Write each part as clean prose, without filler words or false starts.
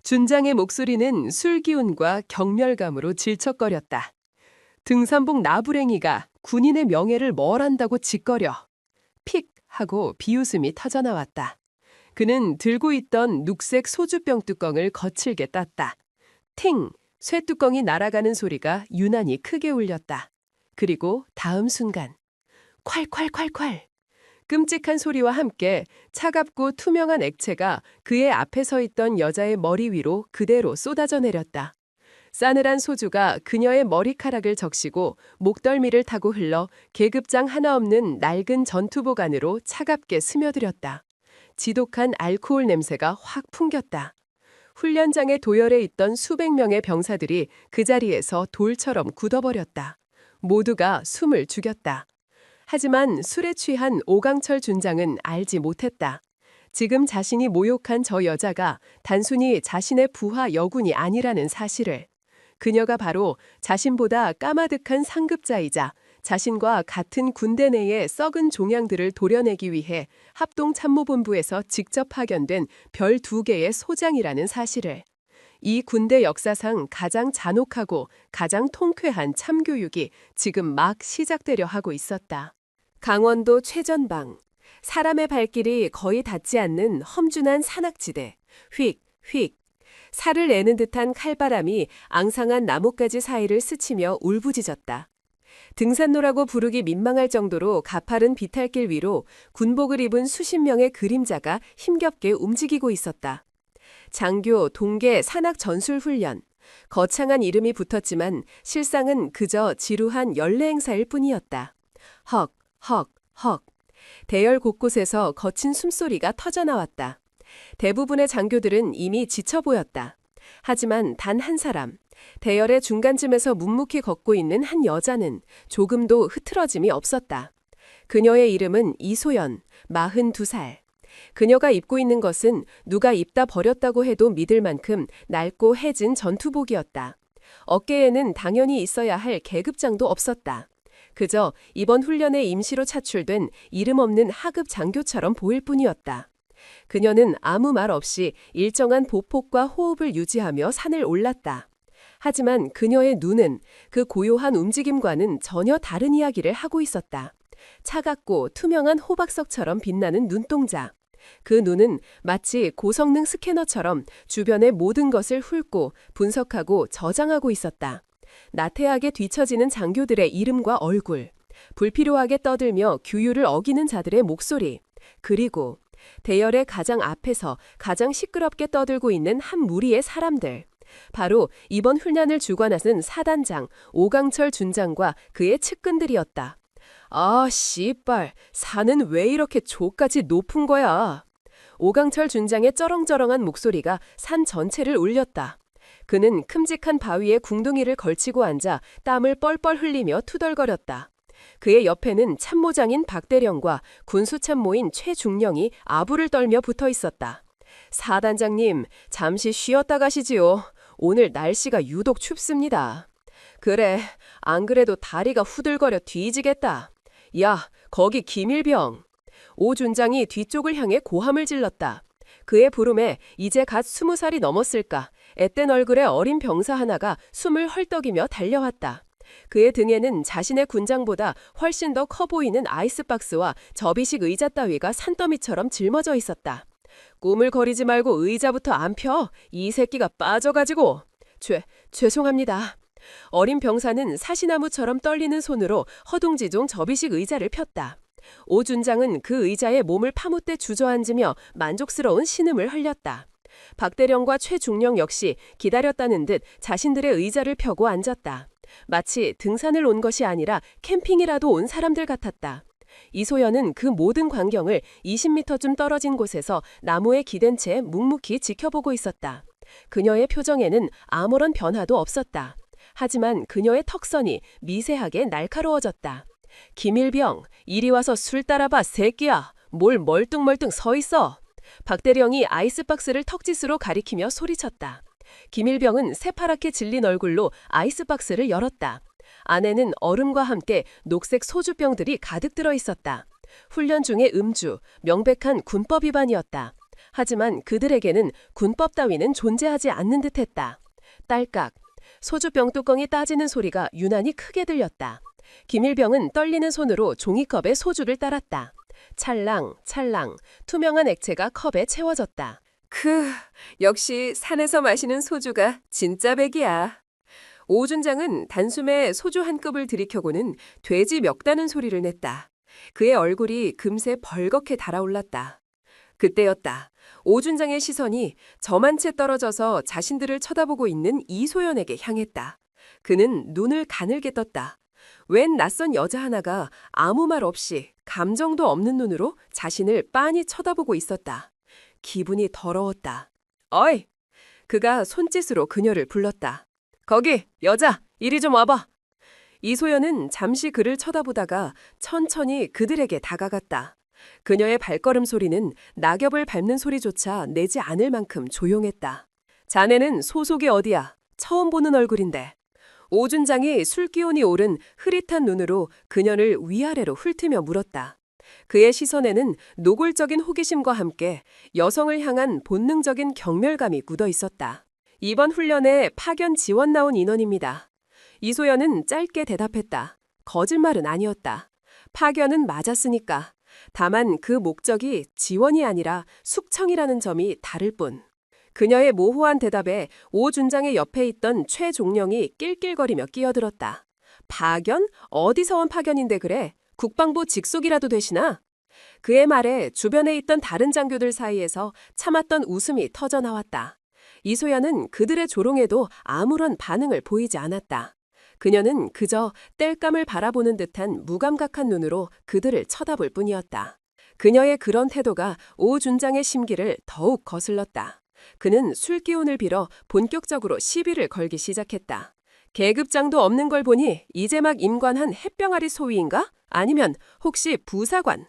준장의 목소리는 술기운과 경멸감으로 질척거렸다. 등산복 나부랭이가 군인의 명예를 뭘 안다고 짓거려. 픽 하고 비웃음이 터져나왔다. 그는 들고 있던 녹색 소주병 뚜껑을 거칠게 땄다. 팅! 쇠뚜껑이 날아가는 소리가 유난히 크게 울렸다. 그리고 다음 순간 콸콸콸콸! 끔찍한 소리와 함께 차갑고 투명한 액체가 그의 앞에 서 있던 여자의 머리 위로 그대로 쏟아져 내렸다. 싸늘한 소주가 그녀의 머리카락을 적시고 목덜미를 타고 흘러 계급장 하나 없는 낡은 전투복 안으로 차갑게 스며들었다. 지독한 알코올 냄새가 확 풍겼다. 훈련장에 도열해 있던 수백 명의 병사들이 그 자리에서 돌처럼 굳어버렸다. 모두가 숨을 죽였다. 하지만 술에 취한 오강철 준장은 알지 못했다. 지금 자신이 모욕한 저 여자가 단순히 자신의 부하 여군이 아니라는 사실을. 그녀가 바로 자신보다 까마득한 상급자이자 자신과 같은 군대 내의 썩은 종양들을 도려내기 위해 합동참모본부에서 직접 파견된 별 2개의 소장이라는 사실을. 이 군대 역사상 가장 잔혹하고 가장 통쾌한 참교육이 지금 막 시작되려 하고 있었다. 강원도 최전방, 사람의 발길이 거의 닿지 않는 험준한 산악지대, 휙, 휙. 살을 내는 듯한 칼바람이 앙상한 나뭇가지 사이를 스치며 울부짖었다. 등산로라고 부르기 민망할 정도로 가파른 비탈길 위로 군복을 입은 수십 명의 그림자가 힘겹게 움직이고 있었다. 장교, 동계, 산악 전술 훈련. 거창한 이름이 붙었지만 실상은 그저 지루한 연례 행사일 뿐이었다. 헉, 헉, 헉. 대열 곳곳에서 거친 숨소리가 터져나왔다. 대부분의 장교들은 이미 지쳐 보였다. 하지만 단 한 사람, 대열의 중간쯤에서 묵묵히 걷고 있는 한 여자는 조금도 흐트러짐이 없었다. 그녀의 이름은 이소연, 42살. 그녀가 입고 있는 것은 누가 입다 버렸다고 해도 믿을 만큼 낡고 해진 전투복이었다. 어깨에는 당연히 있어야 할 계급장도 없었다. 그저 이번 훈련에 임시로 차출된 이름 없는 하급 장교처럼 보일 뿐이었다. 그녀는 아무 말 없이 일정한 보폭과 호흡을 유지하며 산을 올랐다. 하지만 그녀의 눈은 그 고요한 움직임과는 전혀 다른 이야기를 하고 있었다. 차갑고 투명한 호박석처럼 빛나는 눈동자. 그 눈은 마치 고성능 스캐너처럼 주변의 모든 것을 훑고 분석하고 저장하고 있었다. 나태하게 뒤처지는 장교들의 이름과 얼굴, 불필요하게 떠들며 규율을 어기는 자들의 목소리, 그리고 대열의 가장 앞에서 가장 시끄럽게 떠들고 있는 한 무리의 사람들. 바로 이번 훈련을 주관하는 사단장 오강철 준장과 그의 측근들이었다. 아, 씨발, 산은 왜 이렇게 저까지 높은 거야? 오강철 준장의 쩌렁쩌렁한 목소리가 산 전체를 울렸다. 그는 큼직한 바위에 궁둥이를 걸치고 앉아 땀을 뻘뻘 흘리며 투덜거렸다. 그의 옆에는 참모장인 박대령과 군수참모인 최중령이 아부를 떨며 붙어 있었다. 사단장님, 잠시 쉬었다 가시지요. 오늘 날씨가 유독 춥습니다. 그래, 안 그래도 다리가 후들거려 뒤지겠다. 야, 거기 김일병. 오 준장이 뒤쪽을 향해 고함을 질렀다. 그의 부름에 이제 갓 20살이 넘었을까 앳된 얼굴의 어린 병사 하나가 숨을 헐떡이며 달려왔다. 그의 등에는 자신의 군장보다 훨씬 더 커 보이는 아이스박스와 접이식 의자 따위가 산더미처럼 짊어져 있었다. 꾸물거리지 말고 의자부터 안 펴. 이 새끼가 빠져가지고. 죄송합니다. 어린 병사는 사시나무처럼 떨리는 손으로 허둥지둥 접이식 의자를 폈다. 오 준장은 그 의자에 몸을 파묻대 주저앉으며 만족스러운 신음을 흘렸다. 박대령과 최중령 역시 기다렸다는 듯 자신들의 의자를 펴고 앉았다. 마치 등산을 온 것이 아니라 캠핑이라도 온 사람들 같았다. 이소연은 그 모든 광경을 20m쯤 떨어진 곳에서 나무에 기댄 채 묵묵히 지켜보고 있었다. 그녀의 표정에는 아무런 변화도 없었다. 하지만 그녀의 턱선이 미세하게 날카로워졌다. 김일병, 이리 와서 술 따라봐, 새끼야. 뭘 멀뚱멀뚱 서 있어. 박대령이 아이스박스를 턱짓으로 가리키며 소리쳤다. 김일병은 새파랗게 질린 얼굴로 아이스박스를 열었다. 안에는 얼음과 함께 녹색 소주병들이 가득 들어 있었다. 훈련 중의 음주, 명백한 군법 위반이었다. 하지만 그들에게는 군법 따위는 존재하지 않는 듯했다. 딸깍. 소주병 뚜껑이 따지는 소리가 유난히 크게 들렸다. 김일병은 떨리는 손으로 종이컵에 소주를 따랐다. 찰랑 찰랑 투명한 액체가 컵에 채워졌다. 역시 산에서 마시는 소주가 진짜 백이야. 오준장은 단숨에 소주 한 컵을 들이켜고는 돼지 멱다는 소리를 냈다. 그의 얼굴이 금세 벌겋게 달아올랐다. 그때였다. 오준장의 시선이 저만 채 떨어져서 자신들을 쳐다보고 있는 이소연에게 향했다. 그는 눈을 가늘게 떴다. 웬 낯선 여자 하나가 아무 말 없이 감정도 없는 눈으로 자신을 빤히 쳐다보고 있었다. 기분이 더러웠다. 어이! 그가 손짓으로 그녀를 불렀다. 거기 여자 이리 좀 와봐. 이소연은 잠시 그를 쳐다보다가 천천히 그들에게 다가갔다. 그녀의 발걸음 소리는 낙엽을 밟는 소리조차 내지 않을 만큼 조용했다. 자네는 소속이 어디야? 처음 보는 얼굴인데. 오준장이 술기운이 오른 흐릿한 눈으로 그녀를 위아래로 훑으며 물었다. 그의 시선에는 노골적인 호기심과 함께 여성을 향한 본능적인 경멸감이 묻어 있었다. 이번 훈련에 파견 지원 나온 인원입니다. 이소연은 짧게 대답했다. 거짓말은 아니었다. 파견은 맞았으니까. 다만 그 목적이 지원이 아니라 숙청이라는 점이 다를 뿐. 그녀의 모호한 대답에 오준장의 옆에 있던 최종령이 낄낄거리며 끼어들었다. 파견? 어디서 온 파견인데 그래? 국방부 직속이라도 되시나? 그의 말에 주변에 있던 다른 장교들 사이에서 참았던 웃음이 터져나왔다. 이소연은 그들의 조롱에도 아무런 반응을 보이지 않았다. 그녀는 그저 땔감을 바라보는 듯한 무감각한 눈으로 그들을 쳐다볼 뿐이었다. 그녀의 그런 태도가 오준장의 심기를 더욱 거슬렀다. 그는 술기운을 빌어 본격적으로 시비를 걸기 시작했다. 계급장도 없는 걸 보니 이제 막 임관한 햇병아리 소위인가? 아니면 혹시 부사관?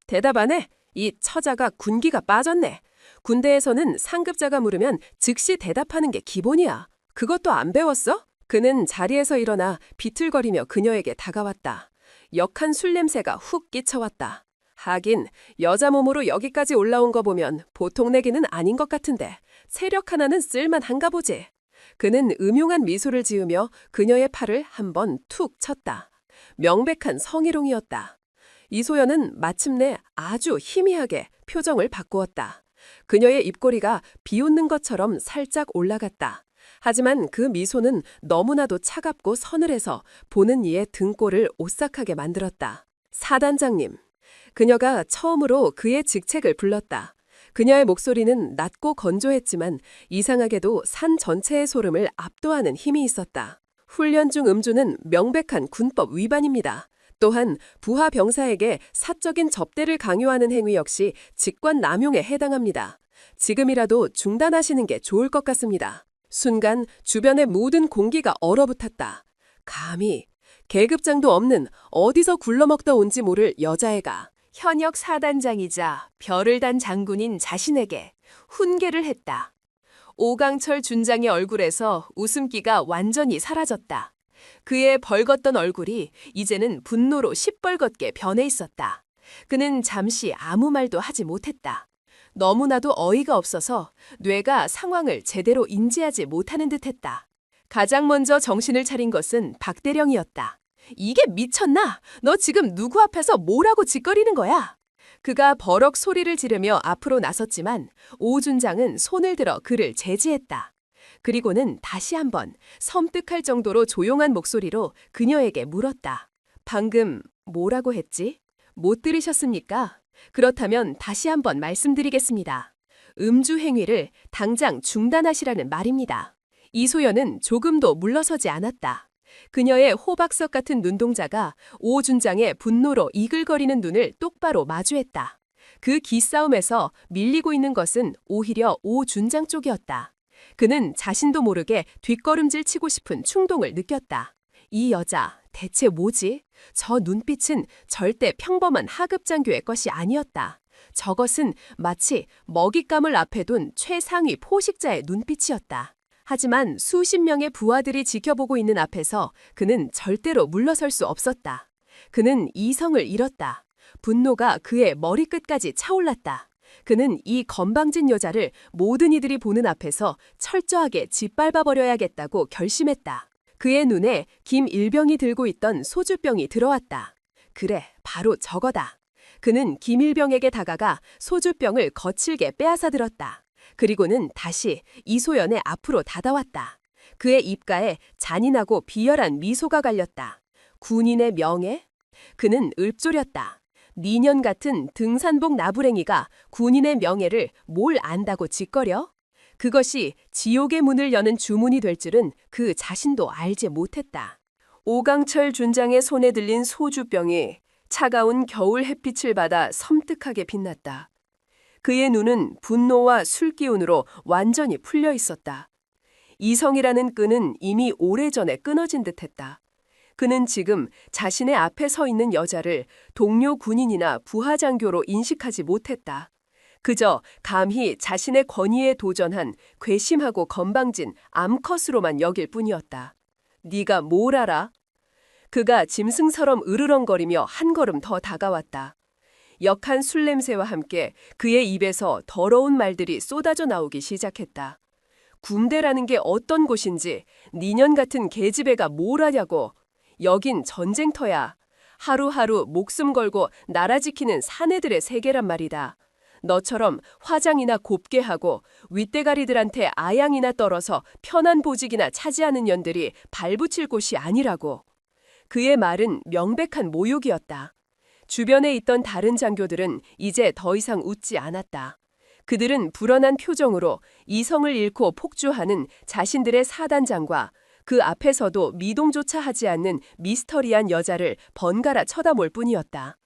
대답 안 해? 이 처자가 군기가 빠졌네. 군대에서는 상급자가 물으면 즉시 대답하는 게 기본이야. 그것도 안 배웠어? 그는 자리에서 일어나 비틀거리며 그녀에게 다가왔다. 역한 술 냄새가 훅 끼쳐왔다. 하긴 여자 몸으로 여기까지 올라온 거 보면 보통 내기는 아닌 것 같은데 세력 하나는 쓸만한가 보지. 그는 음흉한 미소를 지으며 그녀의 팔을 한번 툭 쳤다. 명백한 성희롱이었다. 이소연은 마침내 아주 희미하게 표정을 바꾸었다. 그녀의 입꼬리가 비웃는 것처럼 살짝 올라갔다. 하지만 그 미소는 너무나도 차갑고 서늘해서 보는 이의 등골을 오싹하게 만들었다. 사단장님. 그녀가 처음으로 그의 직책을 불렀다. 그녀의 목소리는 낮고 건조했지만 이상하게도 산 전체의 소름을 압도하는 힘이 있었다. 훈련 중 음주는 명백한 군법 위반입니다. 또한 부하 병사에게 사적인 접대를 강요하는 행위 역시 직권남용에 해당합니다. 지금이라도 중단하시는 게 좋을 것 같습니다. 순간 주변의 모든 공기가 얼어붙었다. 감히 계급장도 없는 어디서 굴러먹다 온지 모를 여자애가 현역 사단장이자 별을 단 장군인 자신에게 훈계를 했다. 오강철 준장의 얼굴에서 웃음기가 완전히 사라졌다. 그의 벌겋던 얼굴이 이제는 분노로 시뻘겋게 변해 있었다. 그는 잠시 아무 말도 하지 못했다. 너무나도 어이가 없어서 뇌가 상황을 제대로 인지하지 못하는 듯했다. 가장 먼저 정신을 차린 것은 박대령이었다. 이게 미쳤나? 너 지금 누구 앞에서 뭐라고 짓거리는 거야? 그가 버럭 소리를 지르며 앞으로 나섰지만 오준장은 손을 들어 그를 제지했다. 그리고는 다시 한번 섬뜩할 정도로 조용한 목소리로 그녀에게 물었다. 방금 뭐라고 했지? 못 들으셨습니까? 그렇다면 다시 한번 말씀드리겠습니다. 음주 행위를 당장 중단하시라는 말입니다. 이소연은 조금도 물러서지 않았다. 그녀의 호박석 같은 눈동자가 오준장의 분노로 이글거리는 눈을 똑바로 마주했다. 그 기싸움에서 밀리고 있는 것은 오히려 오준장 쪽이었다. 그는 자신도 모르게 뒷걸음질 치고 싶은 충동을 느꼈다. 이 여자 대체 뭐지? 저 눈빛은 절대 평범한 하급장교의 것이 아니었다. 저것은 마치 먹잇감을 앞에 둔 최상위 포식자의 눈빛이었다. 하지만 수십 명의 부하들이 지켜보고 있는 앞에서 그는 절대로 물러설 수 없었다. 그는 이성을 잃었다. 분노가 그의 머리끝까지 차올랐다. 그는 이 건방진 여자를 모든 이들이 보는 앞에서 철저하게 짓밟아버려야겠다고 결심했다. 그의 눈에 김일병이 들고 있던 소주병이 들어왔다. 그래, 바로 저거다. 그는 김일병에게 다가가 소주병을 거칠게 빼앗아 들었다. 그리고는 다시 이소연의 앞으로 다가왔다. 그의 입가에 잔인하고 비열한 미소가 갈렸다. 군인의 명예? 그는 읊조렸다. 니년 같은 등산복 나부랭이가 군인의 명예를 뭘 안다고 짓거려? 그것이 지옥의 문을 여는 주문이 될 줄은 그 자신도 알지 못했다. 오강철 준장의 손에 들린 소주병이 차가운 겨울 햇빛을 받아 섬뜩하게 빛났다. 그의 눈은 분노와 술기운으로 완전히 풀려 있었다. 이성이라는 끈은 이미 오래전에 끊어진 듯했다. 그는 지금 자신의 앞에 서 있는 여자를 동료 군인이나 부하장교로 인식하지 못했다. 그저 감히 자신의 권위에 도전한 괘씸하고 건방진 암컷으로만 여길 뿐이었다. 네가 뭘 알아? 그가 짐승처럼 으르렁거리며 한 걸음 더 다가왔다. 역한 술 냄새와 함께 그의 입에서 더러운 말들이 쏟아져 나오기 시작했다. 군대라는 게 어떤 곳인지 니년 같은 계집애가 뭘 하냐고. 여긴 전쟁터야. 하루하루 목숨 걸고 나라 지키는 사내들의 세계란 말이다. 너처럼 화장이나 곱게 하고 윗대가리들한테 아양이나 떨어서 편한 보직이나 차지하는 년들이 발붙일 곳이 아니라고. 그의 말은 명백한 모욕이었다. 주변에 있던 다른 장교들은 이제 더 이상 웃지 않았다. 그들은 불안한 표정으로 이성을 잃고 폭주하는 자신들의 사단장과 그 앞에서도 미동조차 하지 않는 미스터리한 여자를 번갈아 쳐다볼 뿐이었다.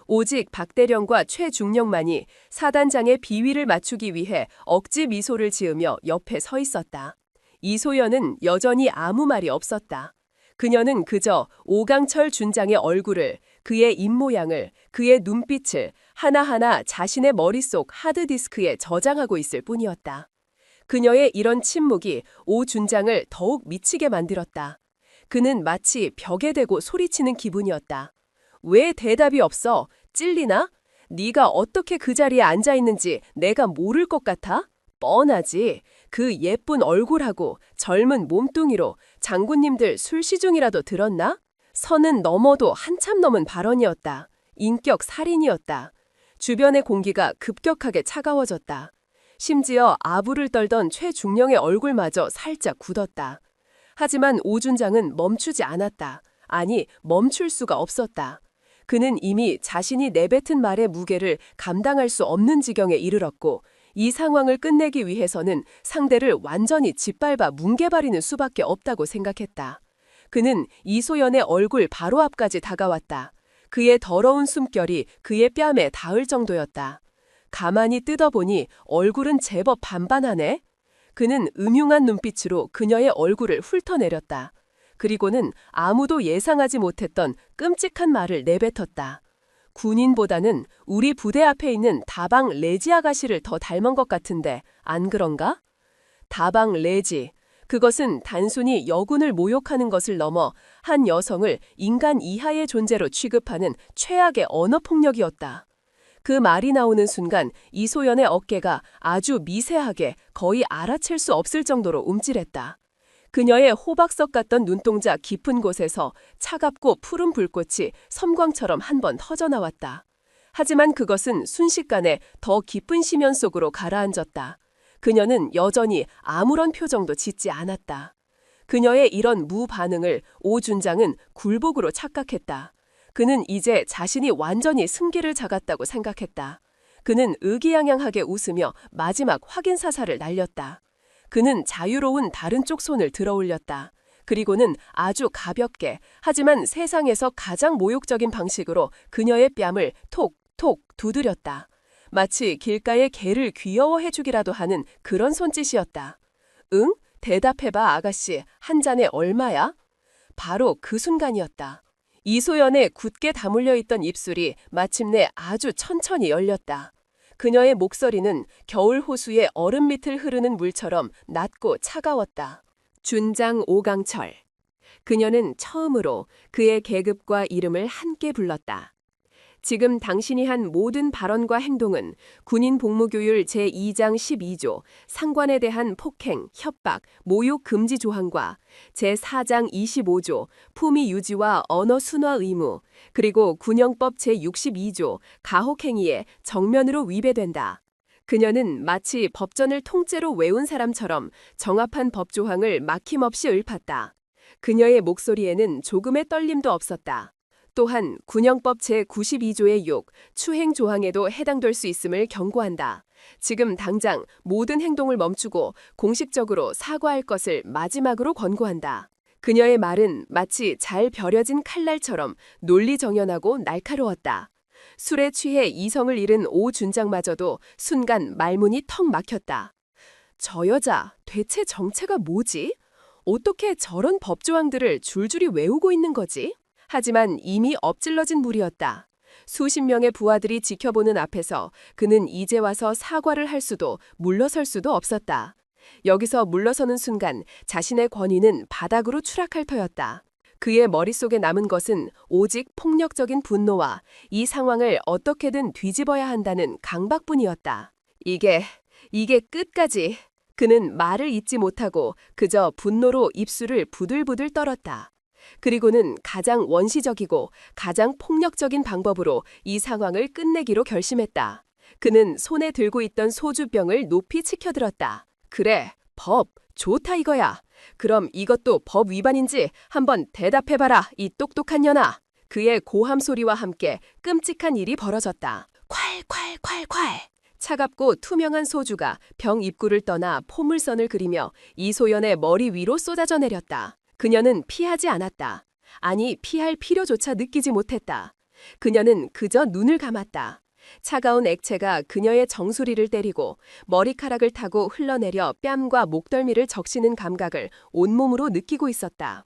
오직 박대령과 최중령만이 사단장의 비위를 맞추기 위해 억지 미소를 지으며 옆에 서 있었다. 이소연은 여전히 아무 말이 없었다. 그녀는 그저 오강철 준장의 얼굴을, 그의 입모양을, 그의 눈빛을 하나하나 자신의 머릿속 하드디스크에 저장하고 있을 뿐이었다. 그녀의 이런 침묵이 오 준장을 더욱 미치게 만들었다. 그는 마치 벽에 대고 소리치는 기분이었다. 왜 대답이 없어? 찔리나? 네가 어떻게 그 자리에 앉아 있는지 내가 모를 것 같아? 뻔하지. 그 예쁜 얼굴하고 젊은 몸뚱이로 장군님들 술시중이라도 들었나? 선은 넘어도 한참 넘은 발언이었다. 인격 살인이었다. 주변의 공기가 급격하게 차가워졌다. 심지어 아부를 떨던 최중령의 얼굴마저 살짝 굳었다. 하지만 오준장은 멈추지 않았다. 아니, 멈출 수가 없었다. 그는 이미 자신이 내뱉은 말의 무게를 감당할 수 없는 지경에 이르렀고 이 상황을 끝내기 위해서는 상대를 완전히 짓밟아 뭉개버리는 수밖에 없다고 생각했다. 그는 이소연의 얼굴 바로 앞까지 다가왔다. 그의 더러운 숨결이 그의 뺨에 닿을 정도였다. 가만히 뜯어보니 얼굴은 제법 반반하네. 그는 음흉한 눈빛으로 그녀의 얼굴을 훑어내렸다. 그리고는 아무도 예상하지 못했던 끔찍한 말을 내뱉었다. 군인보다는 우리 부대 앞에 있는 다방 레지 아가씨를 더 닮은 것 같은데 안 그런가? 다방 레지. 그것은 단순히 여군을 모욕하는 것을 넘어 한 여성을 인간 이하의 존재로 취급하는 최악의 언어폭력이었다. 그 말이 나오는 순간 이소연의 어깨가 아주 미세하게 거의 알아챌 수 없을 정도로 움찔했다. 그녀의 호박석 같던 눈동자 깊은 곳에서 차갑고 푸른 불꽃이 섬광처럼 한 번 터져나왔다. 하지만 그것은 순식간에 더 깊은 심연 속으로 가라앉았다. 그녀는 여전히 아무런 표정도 짓지 않았다. 그녀의 이런 무반응을 오 준장은 굴복으로 착각했다. 그는 이제 자신이 완전히 승기를 잡았다고 생각했다. 그는 의기양양하게 웃으며 마지막 확인 사살을 날렸다. 그는 자유로운 다른 쪽 손을 들어 올렸다. 그리고는 아주 가볍게 하지만 세상에서 가장 모욕적인 방식으로 그녀의 뺨을 톡톡 두드렸다. 마치 길가의 개를 귀여워해주기라도 하는 그런 손짓이었다. 응? 대답해봐 아가씨. 한 잔에 얼마야? 바로 그 순간이었다. 이소연의 굳게 다물려 있던 입술이 마침내 아주 천천히 열렸다. 그녀의 목소리는 겨울 호수의 얼음 밑을 흐르는 물처럼 낮고 차가웠다. 준장 오강철. 그녀는 처음으로 그의 계급과 이름을 함께 불렀다. 지금 당신이 한 모든 발언과 행동은 군인 복무교율 제2장 12조 상관에 대한 폭행, 협박, 모욕 금지 조항과 제4장 25조 품위 유지와 언어 순화 의무, 그리고 군형법 제62조 가혹행위에 정면으로 위배된다. 그녀는 마치 법전을 통째로 외운 사람처럼 정합한 법조항을 막힘없이 읊었다. 그녀의 목소리에는 조금의 떨림도 없었다. 또한 군형법 제92조의 욕, 추행 조항에도 해당될 수 있음을 경고한다. 지금 당장 모든 행동을 멈추고 공식적으로 사과할 것을 마지막으로 권고한다. 그녀의 말은 마치 잘 벼려진 칼날처럼 논리정연하고 날카로웠다. 술에 취해 이성을 잃은 오 준장마저도 순간 말문이 턱 막혔다. 저 여자 대체 정체가 뭐지? 어떻게 저런 법조항들을 줄줄이 외우고 있는 거지? 하지만 이미 엎질러진 물이었다. 수십 명의 부하들이 지켜보는 앞에서 그는 이제 와서 사과를 할 수도 물러설 수도 없었다. 여기서 물러서는 순간 자신의 권위는 바닥으로 추락할 터였다. 그의 머릿속에 남은 것은 오직 폭력적인 분노와 이 상황을 어떻게든 뒤집어야 한다는 강박뿐이었다. 이게 끝까지. 그는 말을 잇지 못하고 그저 분노로 입술을 부들부들 떨었다. 그리고는 가장 원시적이고 가장 폭력적인 방법으로 이 상황을 끝내기로 결심했다. 그는 손에 들고 있던 소주병을 높이 치켜들었다. 그래, 법, 좋다 이거야. 그럼 이것도 법 위반인지 한번 대답해봐라, 이 똑똑한 년아. 그의 고함 소리와 함께 끔찍한 일이 벌어졌다. 콸콸콸콸. 차갑고 투명한 소주가 병 입구를 떠나 포물선을 그리며 이소연의 머리 위로 쏟아져 내렸다. 그녀는 피하지 않았다. 아니, 피할 필요조차 느끼지 못했다. 그녀는 그저 눈을 감았다. 차가운 액체가 그녀의 정수리를 때리고 머리카락을 타고 흘러내려 뺨과 목덜미를 적시는 감각을 온몸으로 느끼고 있었다.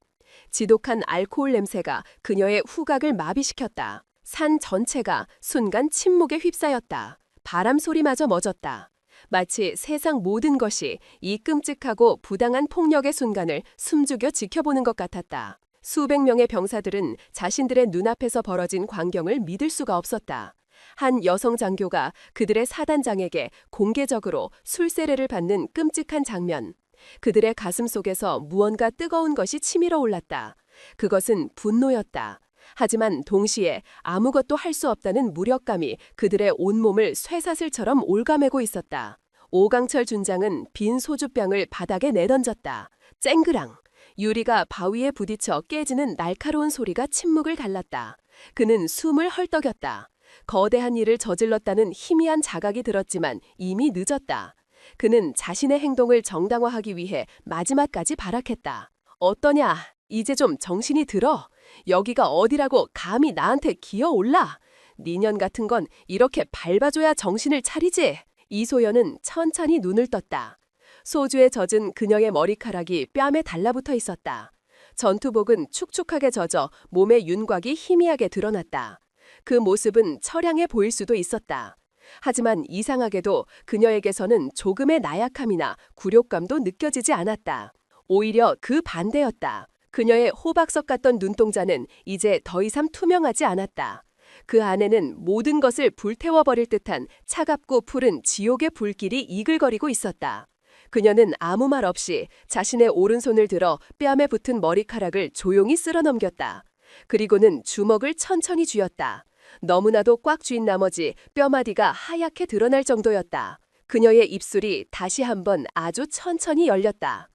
지독한 알코올 냄새가 그녀의 후각을 마비시켰다. 산 전체가 순간 침묵에 휩싸였다. 바람 소리마저 멎었다. 마치 세상 모든 것이 이 끔찍하고 부당한 폭력의 순간을 숨죽여 지켜보는 것 같았다. 수백 명의 병사들은 자신들의 눈앞에서 벌어진 광경을 믿을 수가 없었다. 한 여성 장교가 그들의 사단장에게 공개적으로 술세례를 받는 끔찍한 장면. 그들의 가슴 속에서 무언가 뜨거운 것이 치밀어 올랐다. 그것은 분노였다. 하지만 동시에 아무것도 할 수 없다는 무력감이 그들의 온몸을 쇠사슬처럼 올가매고 있었다. 오강철 준장은 빈 소주병을 바닥에 내던졌다. 쨍그랑! 유리가 바위에 부딪혀 깨지는 날카로운 소리가 침묵을 갈랐다. 그는 숨을 헐떡였다. 거대한 일을 저질렀다는 희미한 자각이 들었지만 이미 늦었다. 그는 자신의 행동을 정당화하기 위해 마지막까지 발악했다. 어떠냐? 이제 좀 정신이 들어. 여기가 어디라고 감히 나한테 기어올라. 니년 같은 건 이렇게 밟아줘야 정신을 차리지. 이소연은 천천히 눈을 떴다. 소주에 젖은 그녀의 머리카락이 뺨에 달라붙어 있었다. 전투복은 축축하게 젖어 몸의 윤곽이 희미하게 드러났다. 그 모습은 처량해 보일 수도 있었다. 하지만 이상하게도 그녀에게서는 조금의 나약함이나 굴욕감도 느껴지지 않았다. 오히려 그 반대였다. 그녀의 호박석 같던 눈동자는 이제 더 이상 투명하지 않았다. 그 안에는 모든 것을 불태워버릴 듯한 차갑고 푸른 지옥의 불길이 이글거리고 있었다. 그녀는 아무 말 없이 자신의 오른손을 들어 뺨에 붙은 머리카락을 조용히 쓸어넘겼다. 그리고는 주먹을 천천히 쥐었다. 너무나도 꽉 쥐인 나머지 뼈마디가 하얗게 드러날 정도였다. 그녀의 입술이 다시 한번 아주 천천히 열렸다.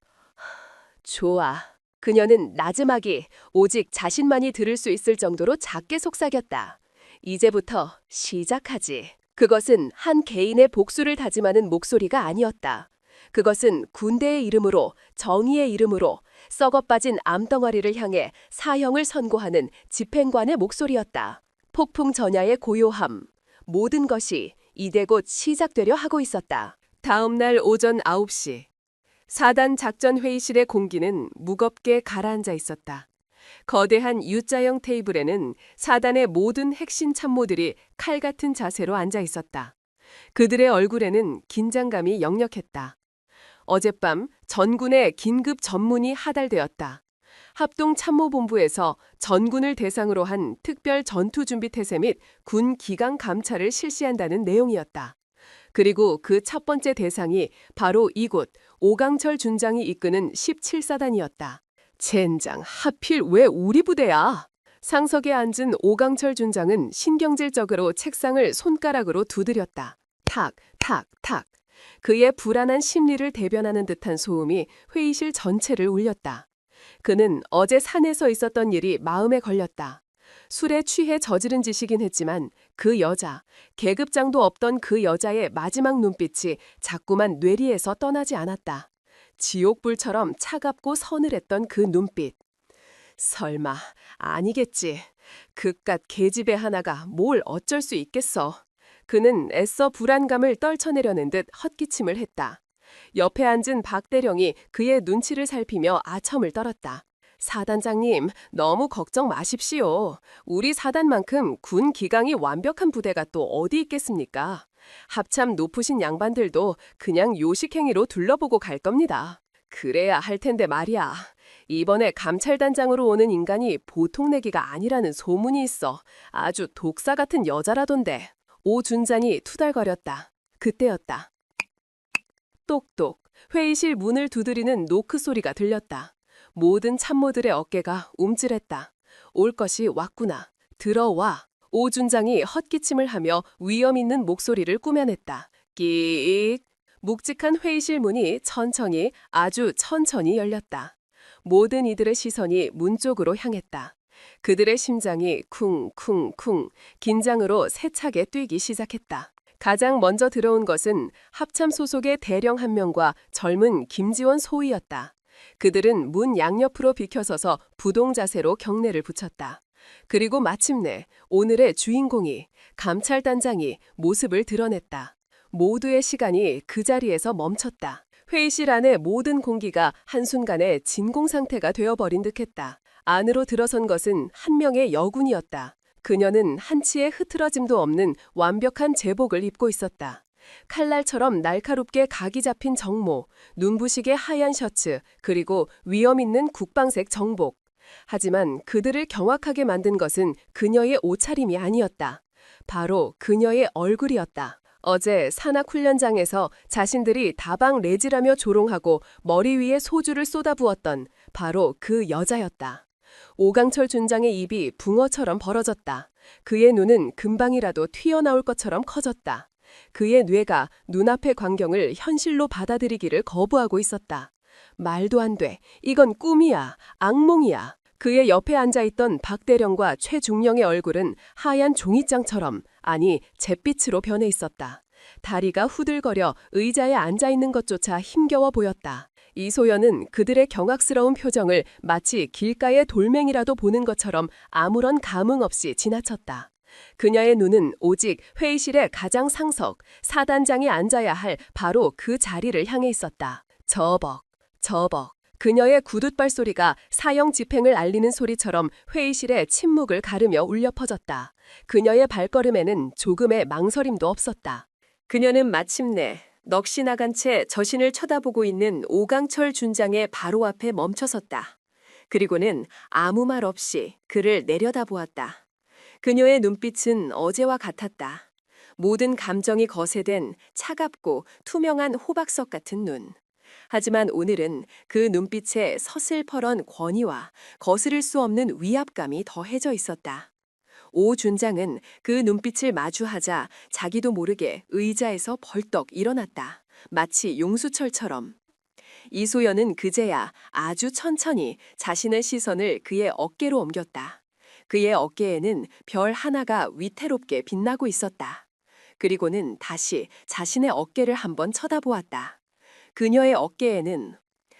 좋아. 그녀는 나지막이 오직 자신만이 들을 수 있을 정도로 작게 속삭였다. 이제부터 시작하지. 그것은 한 개인의 복수를 다짐하는 목소리가 아니었다. 그것은 군대의 이름으로, 정의의 이름으로 썩어빠진 암덩어리를 향해 사형을 선고하는 집행관의 목소리였다. 폭풍 전야의 고요함, 모든 것이 이제 곧 시작되려 하고 있었다. 다음 날 오전 9시. 사단 작전 회의실의 공기는 무겁게 가라앉아 있었다. 거대한 U자형 테이블에는 사단의 모든 핵심 참모들이 칼 같은 자세로 앉아 있었다. 그들의 얼굴에는 긴장감이 역력했다. 어젯밤 전군의 긴급 전문이 하달되었다. 합동참모본부에서 전군을 대상으로 한 특별 전투준비태세 및 군 기강 감찰을 실시한다는 내용이었다. 그리고 그 첫 번째 대상이 바로 이곳 오강철 준장이 이끄는 17사단이었다. 젠장, 하필 왜 우리 부대야? 상석에 앉은 오강철 준장은 신경질적으로 책상을 손가락으로 두드렸다. 탁, 탁, 탁. 그의 불안한 심리를 대변하는 듯한 소음이 회의실 전체를 울렸다. 그는 어제 산에서 있었던 일이 마음에 걸렸다. 술에 취해 저지른 짓이긴 했지만 그 여자, 계급장도 없던 그 여자의 마지막 눈빛이 자꾸만 뇌리에서 떠나지 않았다. 지옥불처럼 차갑고 서늘했던 그 눈빛. 설마 아니겠지. 그깟 계집애 하나가 뭘 어쩔 수 있겠어. 그는 애써 불안감을 떨쳐내려는 듯 헛기침을 했다. 옆에 앉은 박대령이 그의 눈치를 살피며 아첨을 떨었다. 사단장님, 너무 걱정 마십시오. 우리 사단만큼 군 기강이 완벽한 부대가 또 어디 있겠습니까? 합참 높으신 양반들도 그냥 요식행위로 둘러보고 갈 겁니다. 그래야 할 텐데 말이야. 이번에 감찰단장으로 오는 인간이 보통 내기가 아니라는 소문이 있어. 아주 독사 같은 여자라던데. 오 준장이 투덜거렸다. 그때였다. 똑똑. 회의실 문을 두드리는 노크 소리가 들렸다. 모든 참모들의 어깨가 움찔했다. 올 것이 왔구나. 들어와. 오 준장이 헛기침을 하며 위험 있는 목소리를 꾸며냈다. 끼익. 묵직한 회의실 문이 천천히, 아주 천천히 열렸다. 모든 이들의 시선이 문 쪽으로 향했다. 그들의 심장이 쿵쿵쿵 긴장으로 세차게 뛰기 시작했다. 가장 먼저 들어온 것은 합참 소속의 대령 한 명과 젊은 김지원 소위였다. 그들은 문 양옆으로 비켜서서 부동 자세로 경례를 붙였다. 그리고 마침내 오늘의 주인공이, 감찰단장이 모습을 드러냈다. 모두의 시간이 그 자리에서 멈췄다. 회의실 안의 모든 공기가 한순간에 진공 상태가 되어버린 듯했다. 안으로 들어선 것은 한 명의 여군이었다. 그녀는 한치의 흐트러짐도 없는 완벽한 제복을 입고 있었다. 칼날처럼 날카롭게 각이 잡힌 정모, 눈부시게 하얀 셔츠, 그리고 위험 있는 국방색 정복. 하지만 그들을 경악하게 만든 것은 그녀의 옷차림이 아니었다. 바로 그녀의 얼굴이었다. 어제 산악훈련장에서 자신들이 다방 레지라며 조롱하고 머리 위에 소주를 쏟아부었던 바로 그 여자였다. 오강철 준장의 입이 붕어처럼 벌어졌다. 그의 눈은 금방이라도 튀어나올 것처럼 커졌다. 그의 뇌가 눈앞의 광경을 현실로 받아들이기를 거부하고 있었다. 말도 안 돼. 이건 꿈이야. 악몽이야. 그의 옆에 앉아있던 박대령과 최중령의 얼굴은 하얀 종이장처럼, 아니 잿빛으로 변해 있었다. 다리가 후들거려 의자에 앉아있는 것조차 힘겨워 보였다. 이소연은 그들의 경악스러운 표정을 마치 길가의 돌멩이라도 보는 것처럼 아무런 감흥 없이 지나쳤다. 그녀의 눈은 오직 회의실의 가장 상석, 사단장이 앉아야 할 바로 그 자리를 향해 있었다. 저벅, 저벅. 그녀의 구둣발 소리가 사형 집행을 알리는 소리처럼 회의실의 침묵을 가르며 울려 퍼졌다. 그녀의 발걸음에는 조금의 망설임도 없었다. 그녀는 마침내 넋이 나간 채 저신을 쳐다보고 있는 오강철 준장의 바로 앞에 멈춰섰다. 그리고는 아무 말 없이 그를 내려다보았다. 그녀의 눈빛은 어제와 같았다. 모든 감정이 거세된 차갑고 투명한 호박석 같은 눈. 하지만 오늘은 그 눈빛에 서슬퍼런 권위와 거스를 수 없는 위압감이 더해져 있었다. 오 준장은 그 눈빛을 마주하자 자기도 모르게 의자에서 벌떡 일어났다. 마치 용수철처럼. 이소연은 그제야 아주 천천히 자신의 시선을 그의 어깨로 옮겼다. 그의 어깨에는 별 하나가 위태롭게 빛나고 있었다. 그리고는 다시 자신의 어깨를 한번 쳐다보았다. 그녀의 어깨에는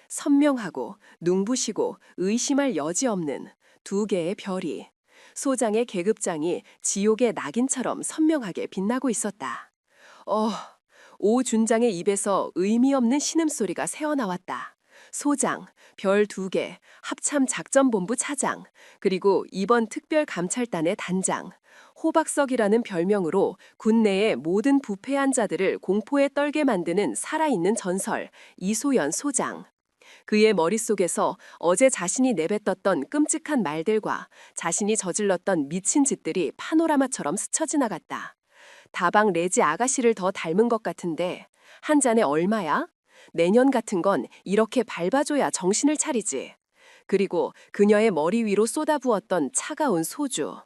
선명하고 눈부시고 의심할 여지 없는 두 개의 별이, 소장의 계급장이 지옥의 낙인처럼 선명하게 빛나고 있었다. 오 준장의 입에서 의미 없는 신음소리가 새어나왔다. 소장, 별 2개, 합참 작전본부 차장, 그리고 이번 특별감찰단의 단장, 호박석이라는 별명으로 군내의 모든 부패한 자들을 공포에 떨게 만드는 살아있는 전설, 이소연 소장. 그의 머릿속에서 어제 자신이 내뱉었던 끔찍한 말들과 자신이 저질렀던 미친 짓들이 파노라마처럼 스쳐 지나갔다. 다방 레지 아가씨를 더 닮은 것 같은데 한 잔에 얼마야? 내년 같은 건 이렇게 밟아줘야 정신을 차리지. 그리고 그녀의 머리 위로 쏟아부었던 차가운 소주.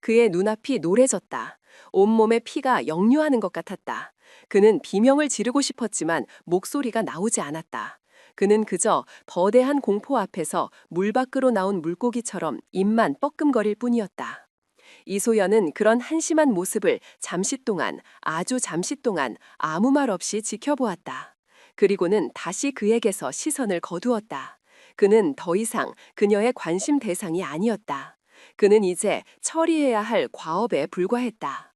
그의 눈앞이 노래졌다. 온몸에 피가 역류하는 것 같았다. 그는 비명을 지르고 싶었지만 목소리가 나오지 않았다. 그는 그저 거대한 공포 앞에서 물 밖으로 나온 물고기처럼 입만 뻐끔거릴 뿐이었다. 이소연은 그런 한심한 모습을 아주 잠시 동안 아무 말 없이 지켜보았다. 그리고는 다시 그에게서 시선을 거두었다. 그는 더 이상 그녀의 관심 대상이 아니었다. 그는 이제 처리해야 할 과업에 불과했다.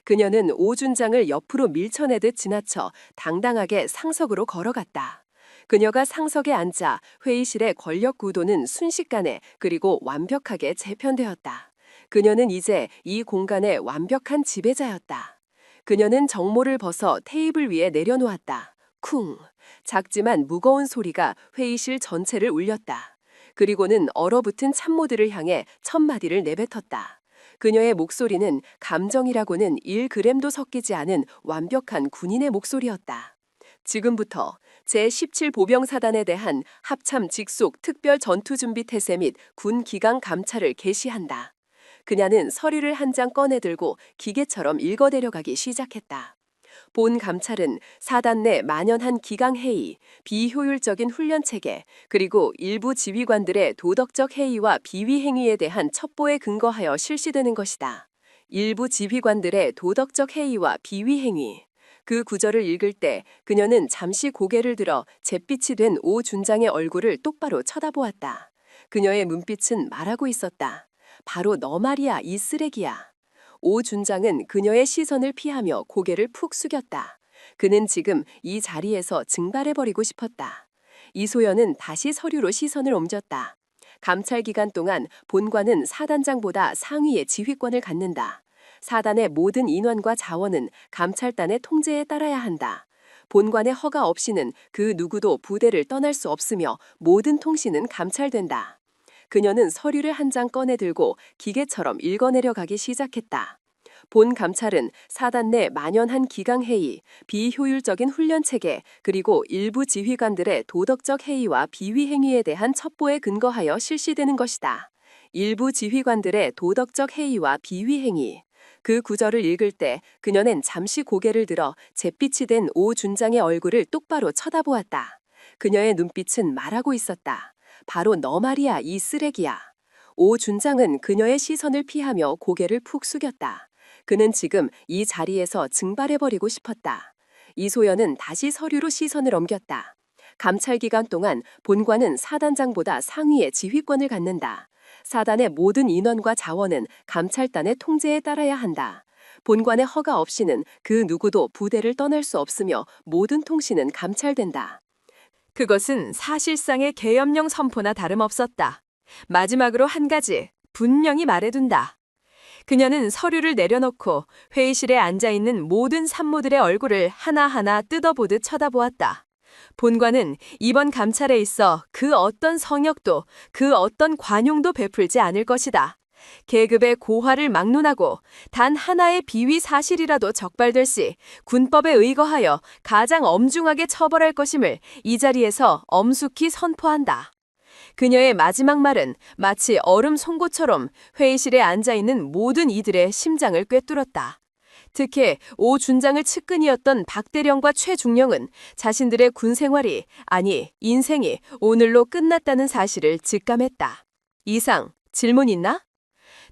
그녀는 오준장을 옆으로 밀쳐내듯 지나쳐 당당하게 상석으로 걸어갔다. 그녀가 상석에 앉자 회의실의 권력 구도는 순식간에 그리고 완벽하게 재편되었다. 그녀는 이제 이 공간의 완벽한 지배자였다. 그녀는 정모를 벗어 테이블 위에 내려놓았다. 쿵! 작지만 무거운 소리가 회의실 전체를 울렸다. 그리고는 얼어붙은 참모들을 향해 첫마디를 내뱉었다. 그녀의 목소리는 감정이라고는 1g도 섞이지 않은 완벽한 군인의 목소리였다. 지금부터 제17보병사단에 대한 합참 직속 특별 전투준비 태세 및 군 기강 감찰을 개시한다. 그녀는 서류를 한 장 꺼내 들고 기계처럼 읽어내려가기 시작했다. 본 감찰은 사단 내 만연한 기강회의, 비효율적인 훈련체계, 그리고 일부 지휘관들의 도덕적 해이와 비위행위에 대한 첩보에 근거하여 실시되는 것이다. 일부 지휘관들의 도덕적 해이와 비위행위. 그 구절을 읽을 때 그녀는 잠시 고개를 들어 잿빛이 된 오 준장의 얼굴을 똑바로 쳐다보았다. 그녀의 눈빛은 말하고 있었다. 바로 너 말이야, 이 쓰레기야. 오 준장은 그녀의 시선을 피하며 고개를 푹 숙였다. 그는 지금 이 자리에서 증발해버리고 싶었다. 이소연은 다시 서류로 시선을 옮겼다. 감찰 기간 동안 본관은 사단장보다 상위의 지휘권을 갖는다. 사단의 모든 인원과 자원은 감찰단의 통제에 따라야 한다. 본관의 허가 없이는 그 누구도 부대를 떠날 수 없으며 모든 통신은 감찰된다. 그녀는 서류를 한 장 꺼내 들고 기계처럼 읽어내려가기 시작했다. 본 감찰은 사단 내 만연한 기강회의, 비효율적인 훈련체계, 그리고 일부 지휘관들의 도덕적 해이와 비위행위에 대한 첩보에 근거하여 실시되는 것이다. 일부 지휘관들의 도덕적 해이와 비위행위. 그 구절을 읽을 때 그녀는 잠시 고개를 들어 잿빛이 된 오 준장의 얼굴을 똑바로 쳐다보았다. 그녀의 눈빛은 말하고 있었다. 바로 너 말이야, 이 쓰레기야. 오 준장은 그녀의 시선을 피하며 고개를 푹 숙였다. 그는 지금 이 자리에서 증발해버리고 싶었다. 이소연은 다시 서류로 시선을 옮겼다. 감찰 기간 동안 본관은 사단장보다 상위의 지휘권을 갖는다. 사단의 모든 인원과 자원은 감찰단의 통제에 따라야 한다. 본관의 허가 없이는 그 누구도 부대를 떠날 수 없으며 모든 통신은 감찰된다. 그것은 사실상의 계엄령 선포나 다름없었다. 마지막으로 한 가지 분명히 말해둔다. 그녀는 서류를 내려놓고 회의실에 앉아있는 모든 산모들의 얼굴을 하나하나 뜯어보듯 쳐다보았다. 본관은 이번 감찰에 있어 그 어떤 성역도 그 어떤 관용도 베풀지 않을 것이다. 계급의 고화를 막론하고 단 하나의 비위 사실이라도 적발될 시 군법에 의거하여 가장 엄중하게 처벌할 것임을 이 자리에서 엄숙히 선포한다. 그녀의 마지막 말은 마치 얼음 송곳처럼 회의실에 앉아있는 모든 이들의 심장을 꿰뚫었다. 특히 오 준장을 측근이었던 박대령과 최중령은 자신들의 군 생활이, 아니 인생이 오늘로 끝났다는 사실을 직감했다. 이상 질문 있나?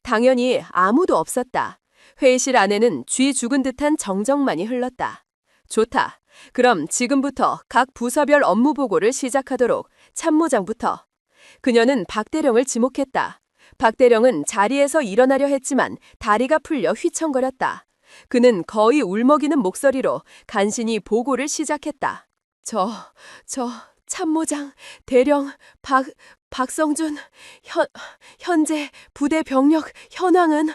당연히 아무도 없었다. 회의실 안에는 쥐 죽은 듯한 정적만이 흘렀다. 좋다. 그럼 지금부터 각 부서별 업무 보고를 시작하도록. 참모장부터. 그녀는 박대령을 지목했다. 박대령은 자리에서 일어나려 했지만 다리가 풀려 휘청거렸다. 그는 거의 울먹이는 목소리로 간신히 보고를 시작했다. 참모장, 대령, 박성준, 현재 부대 병력 현황은?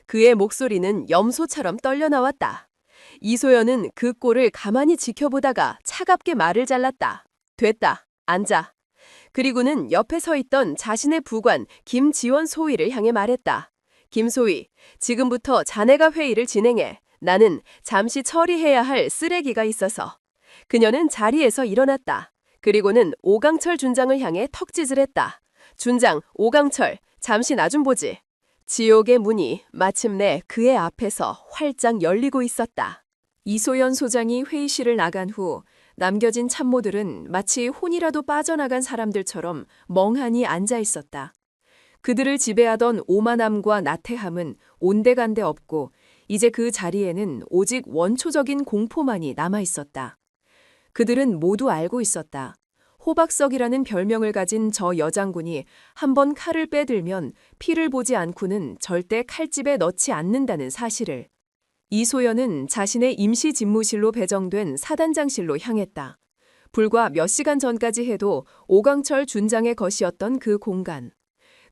그의 목소리는 염소처럼 떨려 나왔다. 이소연은 그 꼴을 가만히 지켜보다가 차갑게 말을 잘랐다. 됐다. 앉아. 그리고는 옆에 서 있던 자신의 부관 김지원 소위를 향해 말했다. 김소위, 지금부터 자네가 회의를 진행해. 나는 잠시 처리해야 할 쓰레기가 있어서. 그녀는 자리에서 일어났다. 그리고는 오강철 준장을 향해 턱짓을 했다. 준장, 오강철, 잠시 나 좀 보지. 지옥의 문이 마침내 그의 앞에서 활짝 열리고 있었다. 이소연 소장이 회의실을 나간 후 남겨진 참모들은 마치 혼이라도 빠져나간 사람들처럼 멍하니 앉아 있었다. 그들을 지배하던 오만함과 나태함은 온데간데 없고 이제 그 자리에는 오직 원초적인 공포만이 남아 있었다. 그들은 모두 알고 있었다. 호박석이라는 별명을 가진 저 여장군이 한번 칼을 빼들면 피를 보지 않고는 절대 칼집에 넣지 않는다는 사실을. 이소연은 자신의 임시 집무실로 배정된 사단장실로 향했다. 불과 몇 시간 전까지 해도 오강철 준장의 것이었던 그 공간.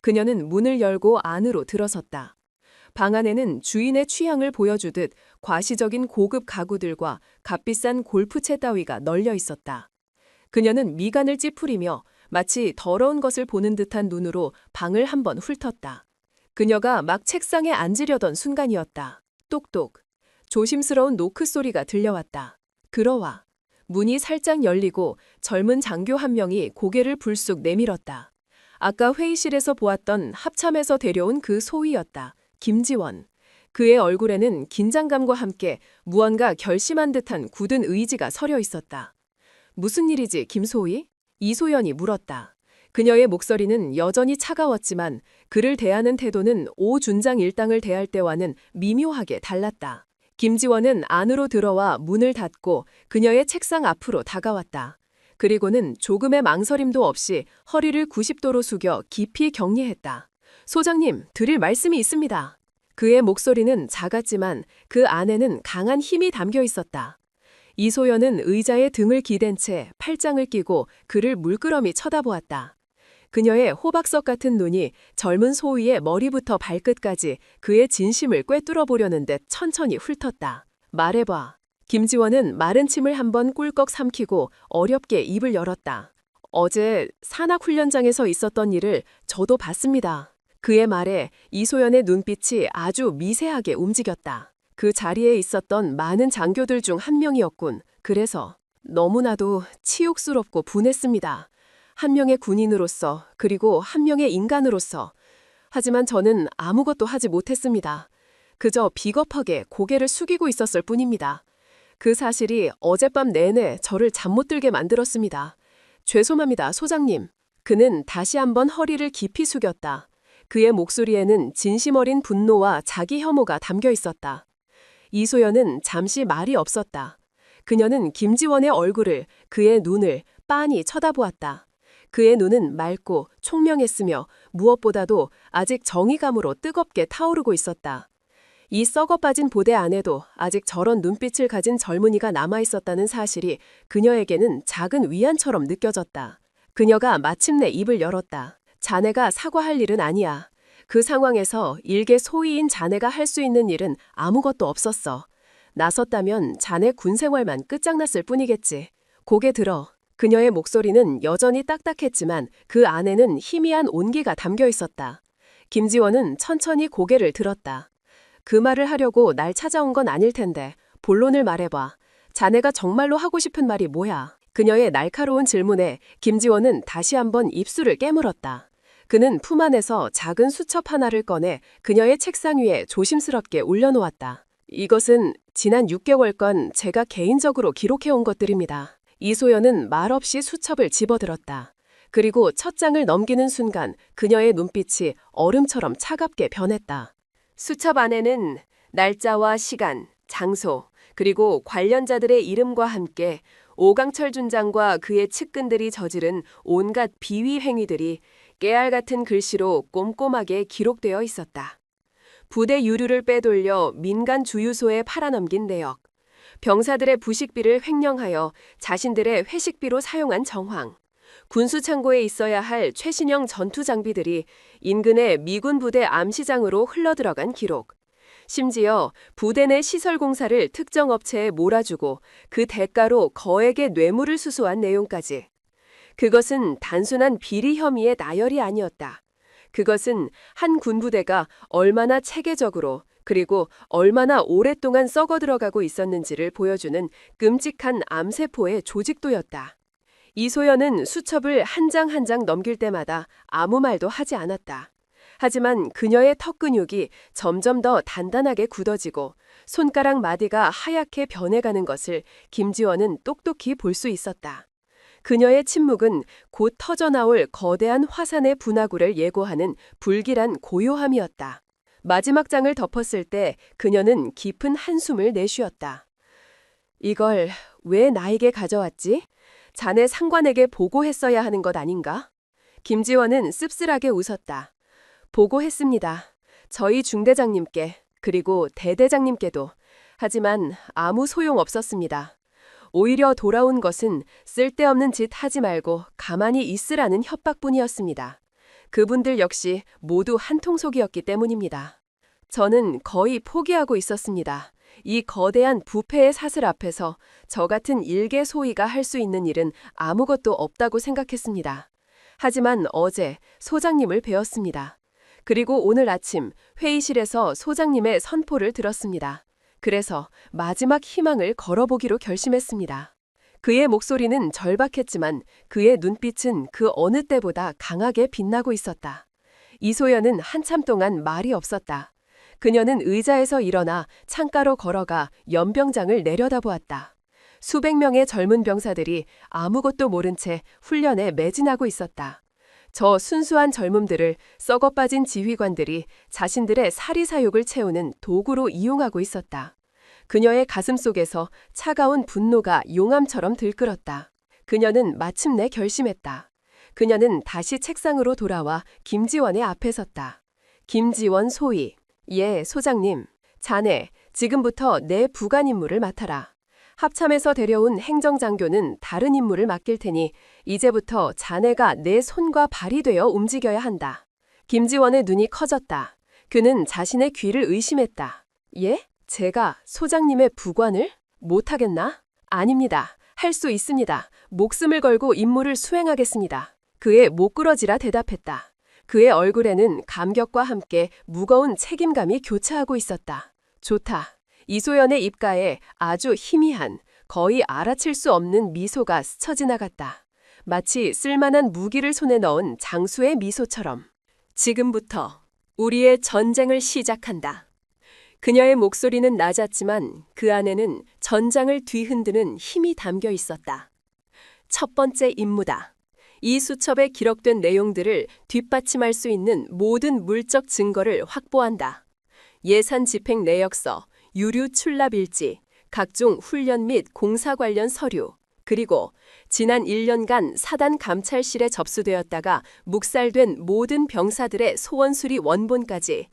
그녀는 문을 열고 안으로 들어섰다. 방 안에는 주인의 취향을 보여주듯 과시적인 고급 가구들과 값비싼 골프채 따위가 널려 있었다. 그녀는 미간을 찌푸리며 마치 더러운 것을 보는 듯한 눈으로 방을 한번 훑었다. 그녀가 막 책상에 앉으려던 순간이었다. 똑똑. 조심스러운 노크 소리가 들려왔다. 들어와. 문이 살짝 열리고 젊은 장교 한 명이 고개를 불쑥 내밀었다. 아까 회의실에서 보았던 합참에서 데려온 그 소위였다. 김지원. 그의 얼굴에는 긴장감과 함께 무언가 결심한 듯한 굳은 의지가 서려 있었다. 무슨 일이지, 김소위? 이소연이 물었다. 그녀의 목소리는 여전히 차가웠지만 그를 대하는 태도는 오 준장 일당을 대할 때와는 미묘하게 달랐다. 김지원은 안으로 들어와 문을 닫고 그녀의 책상 앞으로 다가왔다. 그리고는 조금의 망설임도 없이 허리를 90도로 숙여 깊이 격리했다. 소장님, 드릴 말씀이 있습니다. 그의 목소리는 작았지만 그 안에는 강한 힘이 담겨 있었다. 이소연은 의자에 등을 기댄 채 팔짱을 끼고 그를 물끄러미 쳐다보았다. 그녀의 호박석 같은 눈이 젊은 소위의 머리부터 발끝까지 그의 진심을 꿰뚫어 보려는 듯 천천히 훑었다. 말해봐. 김지원은 마른 침을 한번 꿀꺽 삼키고 어렵게 입을 열었다. 어제 산악훈련장에서 있었던 일을 저도 봤습니다. 그의 말에 이소연의 눈빛이 아주 미세하게 움직였다. 그 자리에 있었던 많은 장교들 중 한 명이었군. 그래서 너무나도 치욕스럽고 분했습니다. 한 명의 군인으로서 그리고 한 명의 인간으로서. 하지만 저는 아무것도 하지 못했습니다. 그저 비겁하게 고개를 숙이고 있었을 뿐입니다. 그 사실이 어젯밤 내내 저를 잠 못 들게 만들었습니다. 죄송합니다, 소장님. 그는 다시 한번 허리를 깊이 숙였다. 그의 목소리에는 진심 어린 분노와 자기 혐오가 담겨 있었다. 이소연은 잠시 말이 없었다. 그녀는 김지원의 얼굴을, 그의 눈을 빤히 쳐다보았다. 그의 눈은 맑고 총명했으며 무엇보다도 아직 정의감으로 뜨겁게 타오르고 있었다. 이 썩어 빠진 보대 안에도 아직 저런 눈빛을 가진 젊은이가 남아있었다는 사실이 그녀에게는 작은 위안처럼 느껴졌다. 그녀가 마침내 입을 열었다. 자네가 사과할 일은 아니야. 그 상황에서 일개 소위인 자네가 할 수 있는 일은 아무것도 없었어. 나섰다면 자네 군 생활만 끝장났을 뿐이겠지. 고개 들어. 그녀의 목소리는 여전히 딱딱했지만 그 안에는 희미한 온기가 담겨 있었다. 김지원은 천천히 고개를 들었다. 그 말을 하려고 날 찾아온 건 아닐 텐데 본론을 말해봐. 자네가 정말로 하고 싶은 말이 뭐야? 그녀의 날카로운 질문에 김지원은 다시 한번 입술을 깨물었다. 그는 품 안에서 작은 수첩 하나를 꺼내 그녀의 책상 위에 조심스럽게 올려놓았다. 이것은 지난 6개월간 제가 개인적으로 기록해온 것들입니다. 이소연은 말없이 수첩을 집어들었다. 그리고 첫 장을 넘기는 순간 그녀의 눈빛이 얼음처럼 차갑게 변했다. 수첩 안에는 날짜와 시간, 장소, 그리고 관련자들의 이름과 함께 오강철 준장과 그의 측근들이 저지른 온갖 비위 행위들이 깨알 같은 글씨로 꼼꼼하게 기록되어 있었다. 부대 유류를 빼돌려 민간 주유소에 팔아넘긴 내역, 병사들의 부식비를 횡령하여 자신들의 회식비로 사용한 정황, 군수창고에 있어야 할 최신형 전투 장비들이 인근의 미군 부대 암시장으로 흘러들어간 기록, 심지어 부대 내 시설 공사를 특정 업체에 몰아주고 그 대가로 거액의 뇌물을 수수한 내용까지. 그것은 단순한 비리 혐의의 나열이 아니었다. 그것은 한 군부대가 얼마나 체계적으로 그리고 얼마나 오랫동안 썩어 들어가고 있었는지를 보여주는 끔찍한 암세포의 조직도였다. 이소연은 수첩을 한 장 한 장 넘길 때마다 아무 말도 하지 않았다. 하지만 그녀의 턱 근육이 점점 더 단단하게 굳어지고 손가락 마디가 하얗게 변해가는 것을 김지원은 똑똑히 볼 수 있었다. 그녀의 침묵은 곧 터져나올 거대한 화산의 분화구를 예고하는 불길한 고요함이었다. 마지막 장을 덮었을 때 그녀는 깊은 한숨을 내쉬었다. 이걸 왜 나에게 가져왔지? 자네 상관에게 보고했어야 하는 것 아닌가? 김지원은 씁쓸하게 웃었다. 보고했습니다. 저희 중대장님께 그리고 대대장님께도. 하지만 아무 소용 없었습니다. 오히려 돌아온 것은 쓸데없는 짓 하지 말고 가만히 있으라는 협박뿐이었습니다. 그분들 역시 모두 한통속이었기 때문입니다. 저는 거의 포기하고 있었습니다. 이 거대한 부패의 사슬 앞에서 저 같은 일개 소위가 할 수 있는 일은 아무것도 없다고 생각했습니다. 하지만 어제 소장님을 뵈었습니다. 그리고 오늘 아침 회의실에서 소장님의 선포를 들었습니다. 그래서 마지막 희망을 걸어보기로 결심했습니다. 그의 목소리는 절박했지만 그의 눈빛은 그 어느 때보다 강하게 빛나고 있었다. 이소연은 한참 동안 말이 없었다. 그녀는 의자에서 일어나 창가로 걸어가 연병장을 내려다보았다. 수백 명의 젊은 병사들이 아무것도 모른 채 훈련에 매진하고 있었다. 저 순수한 젊음들을 썩어빠진 지휘관들이 자신들의 사리사욕을 채우는 도구로 이용하고 있었다. 그녀의 가슴 속에서 차가운 분노가 용암처럼 들끓었다. 그녀는 마침내 결심했다. 그녀는 다시 책상으로 돌아와 김지원의 앞에 섰다. 김지원 소위. 예, 소장님. 자네, 지금부터 내 부관 임무를 맡아라. 합참에서 데려온 행정장교는 다른 임무를 맡길 테니 이제부터 자네가 내 손과 발이 되어 움직여야 한다. 김지원의 눈이 커졌다. 그는 자신의 귀를 의심했다. 예? 제가 소장님의 부관을? 못하겠나? 아닙니다. 할 수 있습니다. 목숨을 걸고 임무를 수행하겠습니다. 그의 목구러지라 대답했다. 그의 얼굴에는 감격과 함께 무거운 책임감이 교차하고 있었다. 좋다. 이소연의 입가에 아주 희미한, 거의 알아챌 수 없는 미소가 스쳐 지나갔다. 마치 쓸만한 무기를 손에 넣은 장수의 미소처럼. 지금부터 우리의 전쟁을 시작한다. 그녀의 목소리는 낮았지만 그 안에는 전장을 뒤흔드는 힘이 담겨 있었다. 첫 번째 임무다. 이 수첩에 기록된 내용들을 뒷받침할 수 있는 모든 물적 증거를 확보한다. 예산 집행 내역서, 유류 출납 일지, 각종 훈련 및 공사 관련 서류, 그리고 지난 1년간 사단 감찰실에 접수되었다가 묵살된 모든 병사들의 소원 수리 원본까지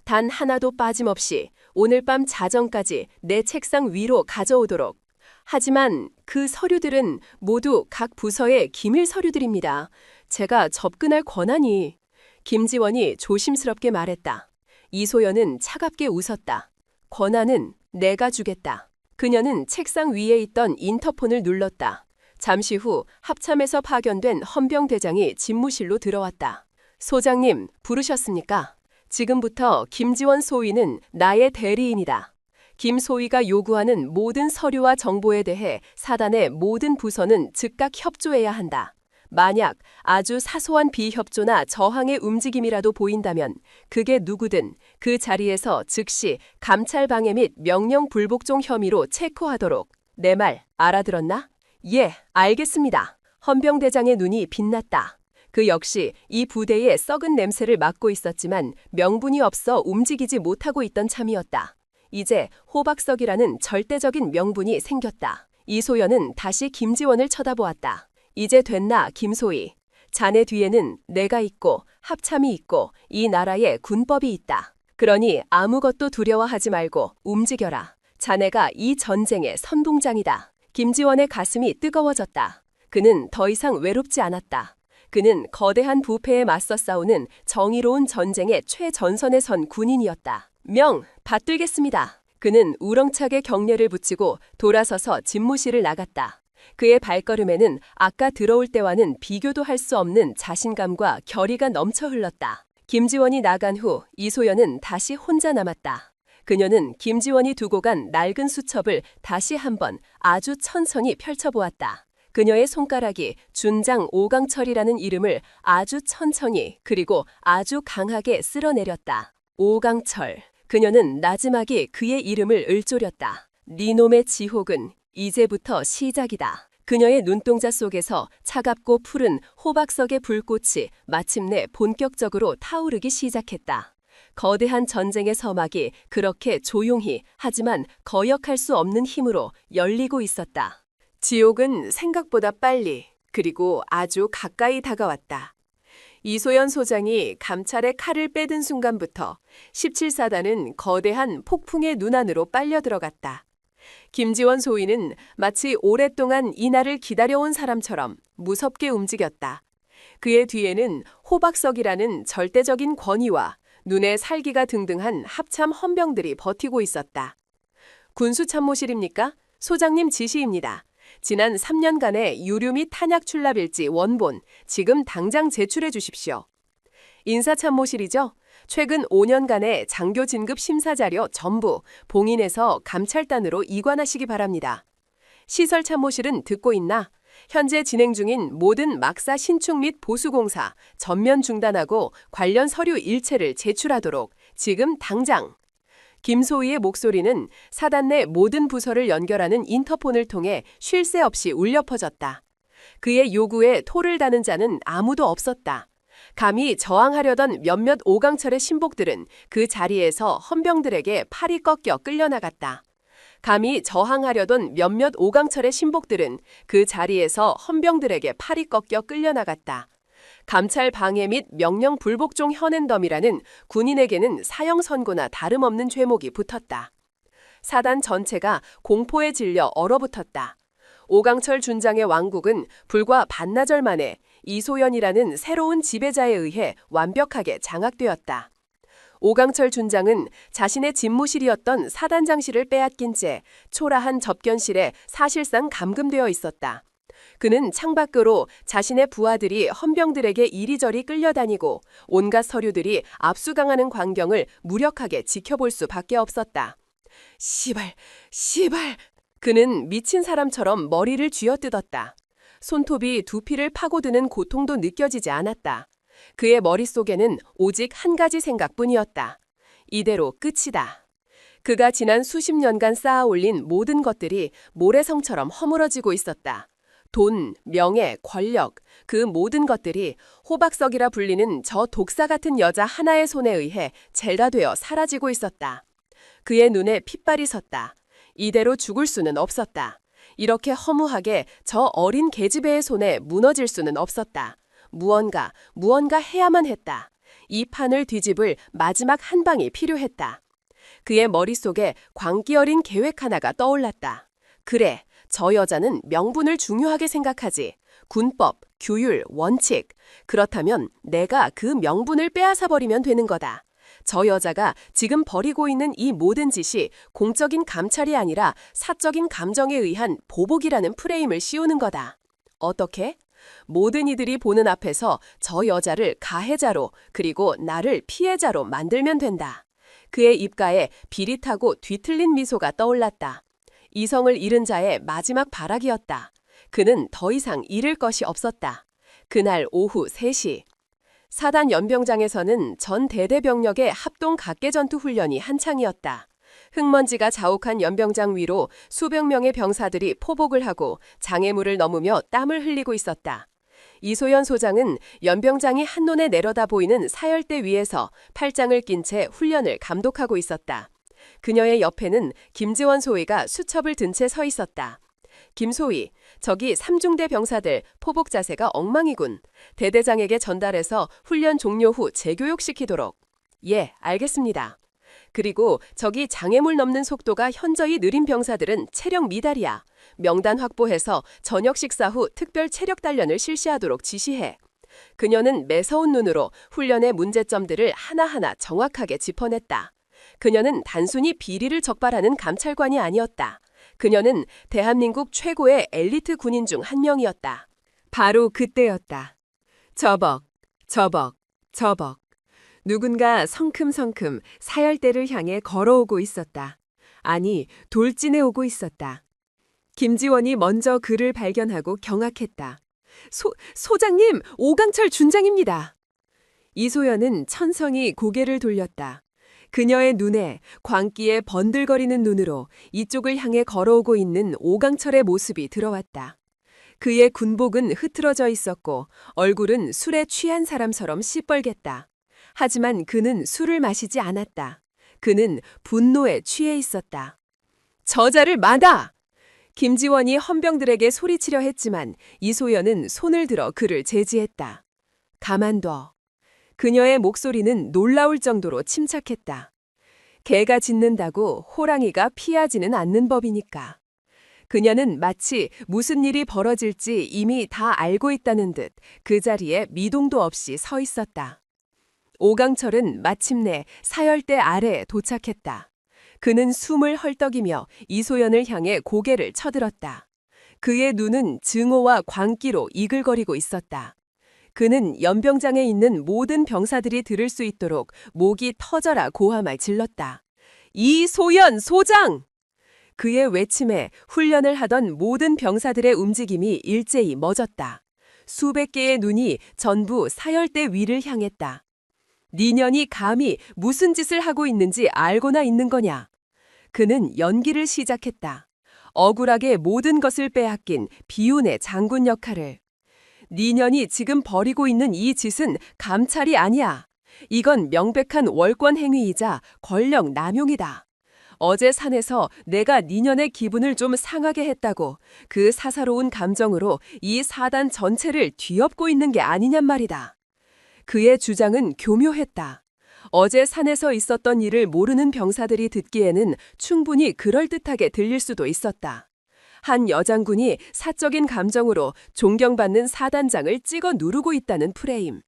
단 하나도 빠짐없이 오늘 밤 자정까지 내 책상 위로 가져오도록. 하지만 그 서류들은 모두 각 부서의 기밀 서류들입니다. 제가 접근할 권한이... 김지원이 조심스럽게 말했다. 이소연은 차갑게 웃었다. 권한은 내가 주겠다. 그녀는 책상 위에 있던 인터폰을 눌렀다. 잠시 후 합참에서 파견된 헌병대장이 집무실로 들어왔다. 소장님, 부르셨습니까? 지금부터 김지원 소위는 나의 대리인이다. 김 소위가 요구하는 모든 서류와 정보에 대해 사단의 모든 부서는 즉각 협조해야 한다. 만약 아주 사소한 비협조나 저항의 움직임이라도 보인다면 그게 누구든 그 자리에서 즉시 감찰 방해 및 명령 불복종 혐의로 체포하도록. 내 말 알아들었나? 예, 알겠습니다. 헌병대장의 눈이 빛났다. 그 역시 이 부대의 썩은 냄새를 맡고 있었지만 명분이 없어 움직이지 못하고 있던 참이었다. 이제 호박석이라는 절대적인 명분이 생겼다. 이소연은 다시 김지원을 쳐다보았다. 이제 됐나, 김소희. 자네 뒤에는 내가 있고 합참이 있고 이 나라에 군법이 있다. 그러니 아무것도 두려워하지 말고 움직여라. 자네가 이 전쟁의 선봉장이다. 김지원의 가슴이 뜨거워졌다. 그는 더 이상 외롭지 않았다. 그는 거대한 부패에 맞서 싸우는 정의로운 전쟁의 최전선에 선 군인이었다. 명, 받들겠습니다. 그는 우렁차게 경례를 붙이고 돌아서서 집무실을 나갔다. 그의 발걸음에는 아까 들어올 때와는 비교도 할 수 없는 자신감과 결의가 넘쳐 흘렀다. 김지원이 나간 후 이소연은 다시 혼자 남았다. 그녀는 김지원이 두고 간 낡은 수첩을 다시 한번 아주 천천히 펼쳐보았다. 그녀의 손가락이 준장 오강철이라는 이름을 아주 천천히 그리고 아주 강하게 쓸어내렸다. 오강철. 그녀는 나지막이 그의 이름을 을조렸다. 니놈의 지옥은 이제부터 시작이다. 그녀의 눈동자 속에서 차갑고 푸른 호박석의 불꽃이 마침내 본격적으로 타오르기 시작했다. 거대한 전쟁의 서막이 그렇게 조용히 하지만 거역할 수 없는 힘으로 열리고 있었다. 지옥은 생각보다 빨리 그리고 아주 가까이 다가왔다. 이소연 소장이 감찰의 칼을 빼든 순간부터 17사단은 거대한 폭풍의 눈안으로 빨려 들어갔다. 김지원 소위는 마치 오랫동안 이날을 기다려온 사람처럼 무섭게 움직였다. 그의 뒤에는 호박석이라는 절대적인 권위와 눈에 살기가 등등한 합참 헌병들이 버티고 있었다. 군수참모실입니까? 소장님 지시입니다. 지난 3년간의 유류 및 탄약 출납일지 원본 지금 당장 제출해 주십시오. 인사참모실이죠? 최근 5년간의 장교 진급 심사자료 전부 봉인해서 감찰단으로 이관하시기 바랍니다. 시설참모실은 듣고 있나? 현재 진행 중인 모든 막사 신축 및 보수공사 전면 중단하고 관련 서류 일체를 제출하도록 지금 당장. 김소희의 목소리는 사단 내 모든 부서를 연결하는 인터폰을 통해 쉴 새 없이 울려 퍼졌다. 그의 요구에 토를 다는 자는 아무도 없었다. 감히 저항하려던 몇몇 오강철의 신복들은 그 자리에서 헌병들에게 팔이 꺾여 끌려나갔다. 감히 저항하려던 몇몇 오강철의 신복들은 그 자리에서 헌병들에게 팔이 꺾여 끌려나갔다. 감찰 방해 및 명령 불복종 현행덤이라는 군인에게는 사형 선고나 다름없는 죄목이 붙었다. 사단 전체가 공포에 질려 얼어붙었다. 오강철 준장의 왕국은 불과 반나절 만에 이소연이라는 새로운 지배자에 의해 완벽하게 장악되었다. 오강철 준장은 자신의 집무실이었던 사단장실을 빼앗긴 채 초라한 접견실에 사실상 감금되어 있었다. 그는 창밖으로 자신의 부하들이 헌병들에게 이리저리 끌려다니고 온갖 서류들이 압수강하는 광경을 무력하게 지켜볼 수밖에 없었다. 시발, 시발! 그는 미친 사람처럼 머리를 쥐어뜯었다. 손톱이 두피를 파고드는 고통도 느껴지지 않았다. 그의 머릿속에는 오직 한 가지 생각뿐이었다. 이대로 끝이다. 그가 지난 수십 년간 쌓아올린 모든 것들이 모래성처럼 허물어지고 있었다. 돈, 명예, 권력, 그 모든 것들이 호박석이라 불리는 저 독사 같은 여자 하나의 손에 의해 젤다되어 사라지고 있었다. 그의 눈에 핏발이 섰다. 이대로 죽을 수는 없었다. 이렇게 허무하게 저 어린 계집애의 손에 무너질 수는 없었다. 무언가 해야만 했다. 이 판을 뒤집을 마지막 한 방이 필요했다. 그의 머릿속에 광기 어린 계획 하나가 떠올랐다. 그래, 저 여자는 명분을 중요하게 생각하지. 군법, 규율, 원칙. 그렇다면 내가 그 명분을 빼앗아버리면 되는 거다. 저 여자가 지금 벌이고 있는 이 모든 짓이 공적인 감찰이 아니라 사적인 감정에 의한 보복이라는 프레임을 씌우는 거다. 어떻게? 모든 이들이 보는 앞에서 저 여자를 가해자로 그리고 나를 피해자로 만들면 된다. 그의 입가에 비릿하고 뒤틀린 미소가 떠올랐다. 이성을 잃은 자의 마지막 발악이었다. 그는 더 이상 잃을 것이 없었다. 그날 오후 3시. 사단 연병장에서는 전 대대병력의 합동 각계전투 훈련이 한창이었다. 흙먼지가 자욱한 연병장 위로 수백 명의 병사들이 포복을 하고 장애물을 넘으며 땀을 흘리고 있었다. 이소연 소장은 연병장이 한눈에 내려다 보이는 사열대 위에서 팔짱을 낀 채 훈련을 감독하고 있었다. 그녀의 옆에는 김지원 소위가 수첩을 든 채 서 있었다. 김소위, 저기 3중대 병사들 포복 자세가 엉망이군. 대대장에게 전달해서 훈련 종료 후 재교육시키도록. 예, 알겠습니다. 그리고 저기 장애물 넘는 속도가 현저히 느린 병사들은 체력 미달이야. 명단 확보해서 저녁 식사 후 특별 체력 단련을 실시하도록 지시해. 그녀는 매서운 눈으로 훈련의 문제점들을 하나하나 정확하게 짚어냈다. 그녀는 단순히 비리를 적발하는 감찰관이 아니었다. 그녀는 대한민국 최고의 엘리트 군인 중 한 명이었다. 바로 그때였다. 저벅, 저벅, 저벅. 누군가 성큼성큼 사열대를 향해 걸어오고 있었다. 아니, 돌진해 오고 있었다. 김지원이 먼저 그를 발견하고 경악했다. 소장님, 오강철 준장입니다. 이소연은 천성이 고개를 돌렸다. 그녀의 눈에 광기에 번들거리는 눈으로 이쪽을 향해 걸어오고 있는 오강철의 모습이 들어왔다. 그의 군복은 흐트러져 있었고 얼굴은 술에 취한 사람처럼 시뻘갰다. 하지만 그는 술을 마시지 않았다. 그는 분노에 취해 있었다. 저자를 막아! 김지원이 헌병들에게 소리치려 했지만 이소연은 손을 들어 그를 제지했다. 가만둬. 그녀의 목소리는 놀라울 정도로 침착했다. 개가 짖는다고 호랑이가 피하지는 않는 법이니까. 그녀는 마치 무슨 일이 벌어질지 이미 다 알고 있다는 듯 그 자리에 미동도 없이 서 있었다. 오강철은 마침내 사열대 아래에 도착했다. 그는 숨을 헐떡이며 이소연을 향해 고개를 쳐들었다. 그의 눈은 증오와 광기로 이글거리고 있었다. 그는 연병장에 있는 모든 병사들이 들을 수 있도록 목이 터져라 고함을 질렀다. 이소연 소장! 그의 외침에 훈련을 하던 모든 병사들의 움직임이 일제히 멎었다. 수백 개의 눈이 전부 사열대 위를 향했다. 니년이 감히 무슨 짓을 하고 있는지 알고나 있는 거냐? 그는 연기를 시작했다. 억울하게 모든 것을 빼앗긴 비운의 장군 역할을. 니년이 지금 벌이고 있는 이 짓은 감찰이 아니야. 이건 명백한 월권 행위이자 권력 남용이다. 어제 산에서 내가 니년의 기분을 좀 상하게 했다고 그 사사로운 감정으로 이 사단 전체를 뒤엎고 있는 게 아니냔 말이다. 그의 주장은 교묘했다. 어제 산에서 있었던 일을 모르는 병사들이 듣기에는 충분히 그럴듯하게 들릴 수도 있었다. 한 여장군이 사적인 감정으로 존경받는 사단장을 찍어 누르고 있다는 프레임.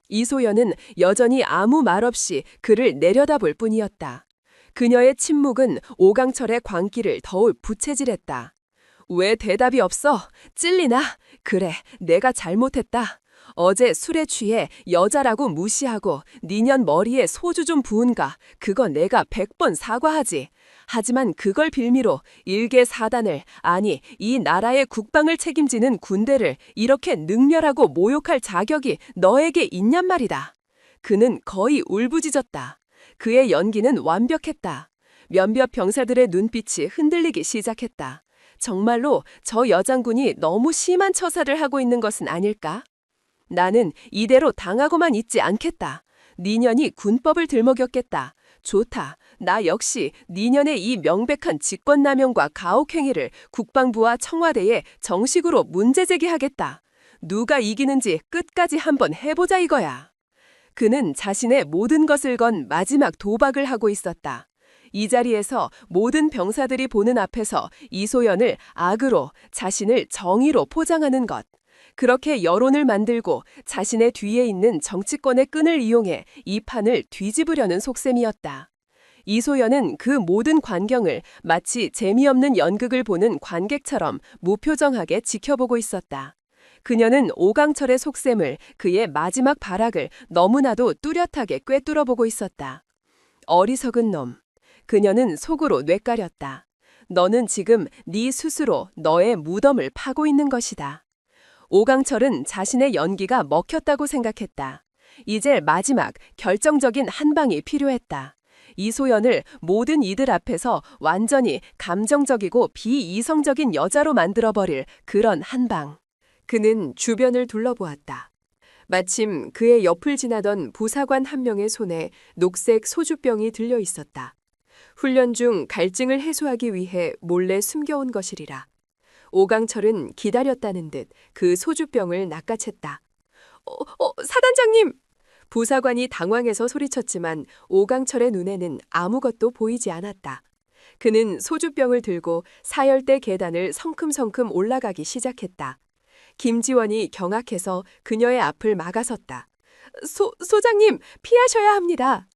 이소연은 여전히 아무 말 없이 그를 내려다볼 뿐이었다. 그녀의 침묵은 오강철의 광기를 더욱 부채질했다. 왜 대답이 없어? 찔리나? 그래, 내가 잘못했다. 어제 술에 취해 여자라고 무시하고 니년 머리에 소주 좀 부은가? 그거 내가 100번 사과하지. 하지만 그걸 빌미로 일개 사단을, 아니 이 나라의 국방을 책임지는 군대를 이렇게 능멸하고 모욕할 자격이 너에게 있냔 말이다. 그는 거의 울부짖었다. 그의 연기는 완벽했다. 몇몇 병사들의 눈빛이 흔들리기 시작했다. 정말로 저 여장군이 너무 심한 처사를 하고 있는 것은 아닐까? 나는 이대로 당하고만 있지 않겠다. 니년이 군법을 들먹였겠다. 좋다. 나 역시 니년의 이 명백한 직권남용과 가혹행위를 국방부와 청와대에 정식으로 문제제기하겠다. 누가 이기는지 끝까지 한번 해보자 이거야. 그는 자신의 모든 것을 건 마지막 도박을 하고 있었다. 이 자리에서 모든 병사들이 보는 앞에서 이소연을 악으로, 자신을 정의로 포장하는 것. 그렇게 여론을 만들고 자신의 뒤에 있는 정치권의 끈을 이용해 이 판을 뒤집으려는 속셈이었다. 이소연은 그 모든 광경을 마치 재미없는 연극을 보는 관객처럼 무표정하게 지켜보고 있었다. 그녀는 오강철의 속셈을, 그의 마지막 발악을 너무나도 뚜렷하게 꿰뚫어보고 있었다. 어리석은 놈. 그녀는 속으로 뇌까렸다. 너는 지금 네 스스로 너의 무덤을 파고 있는 것이다. 오강철은 자신의 연기가 먹혔다고 생각했다. 이제 마지막 결정적인 한 방이 필요했다. 이소연을 모든 이들 앞에서 완전히 감정적이고 비이성적인 여자로 만들어버릴 그런 한 방. 그는 주변을 둘러보았다. 마침 그의 옆을 지나던 부사관 한 명의 손에 녹색 소주병이 들려 있었다. 훈련 중 갈증을 해소하기 위해 몰래 숨겨온 것이리라. 오강철은 기다렸다는 듯 그 소주병을 낚아챘다. 사단장님! 부사관이 당황해서 소리쳤지만 오강철의 눈에는 아무것도 보이지 않았다. 그는 소주병을 들고 사열대 계단을 성큼성큼 올라가기 시작했다. 김지원이 경악해서 그녀의 앞을 막아섰다. 소장님, 피하셔야 합니다.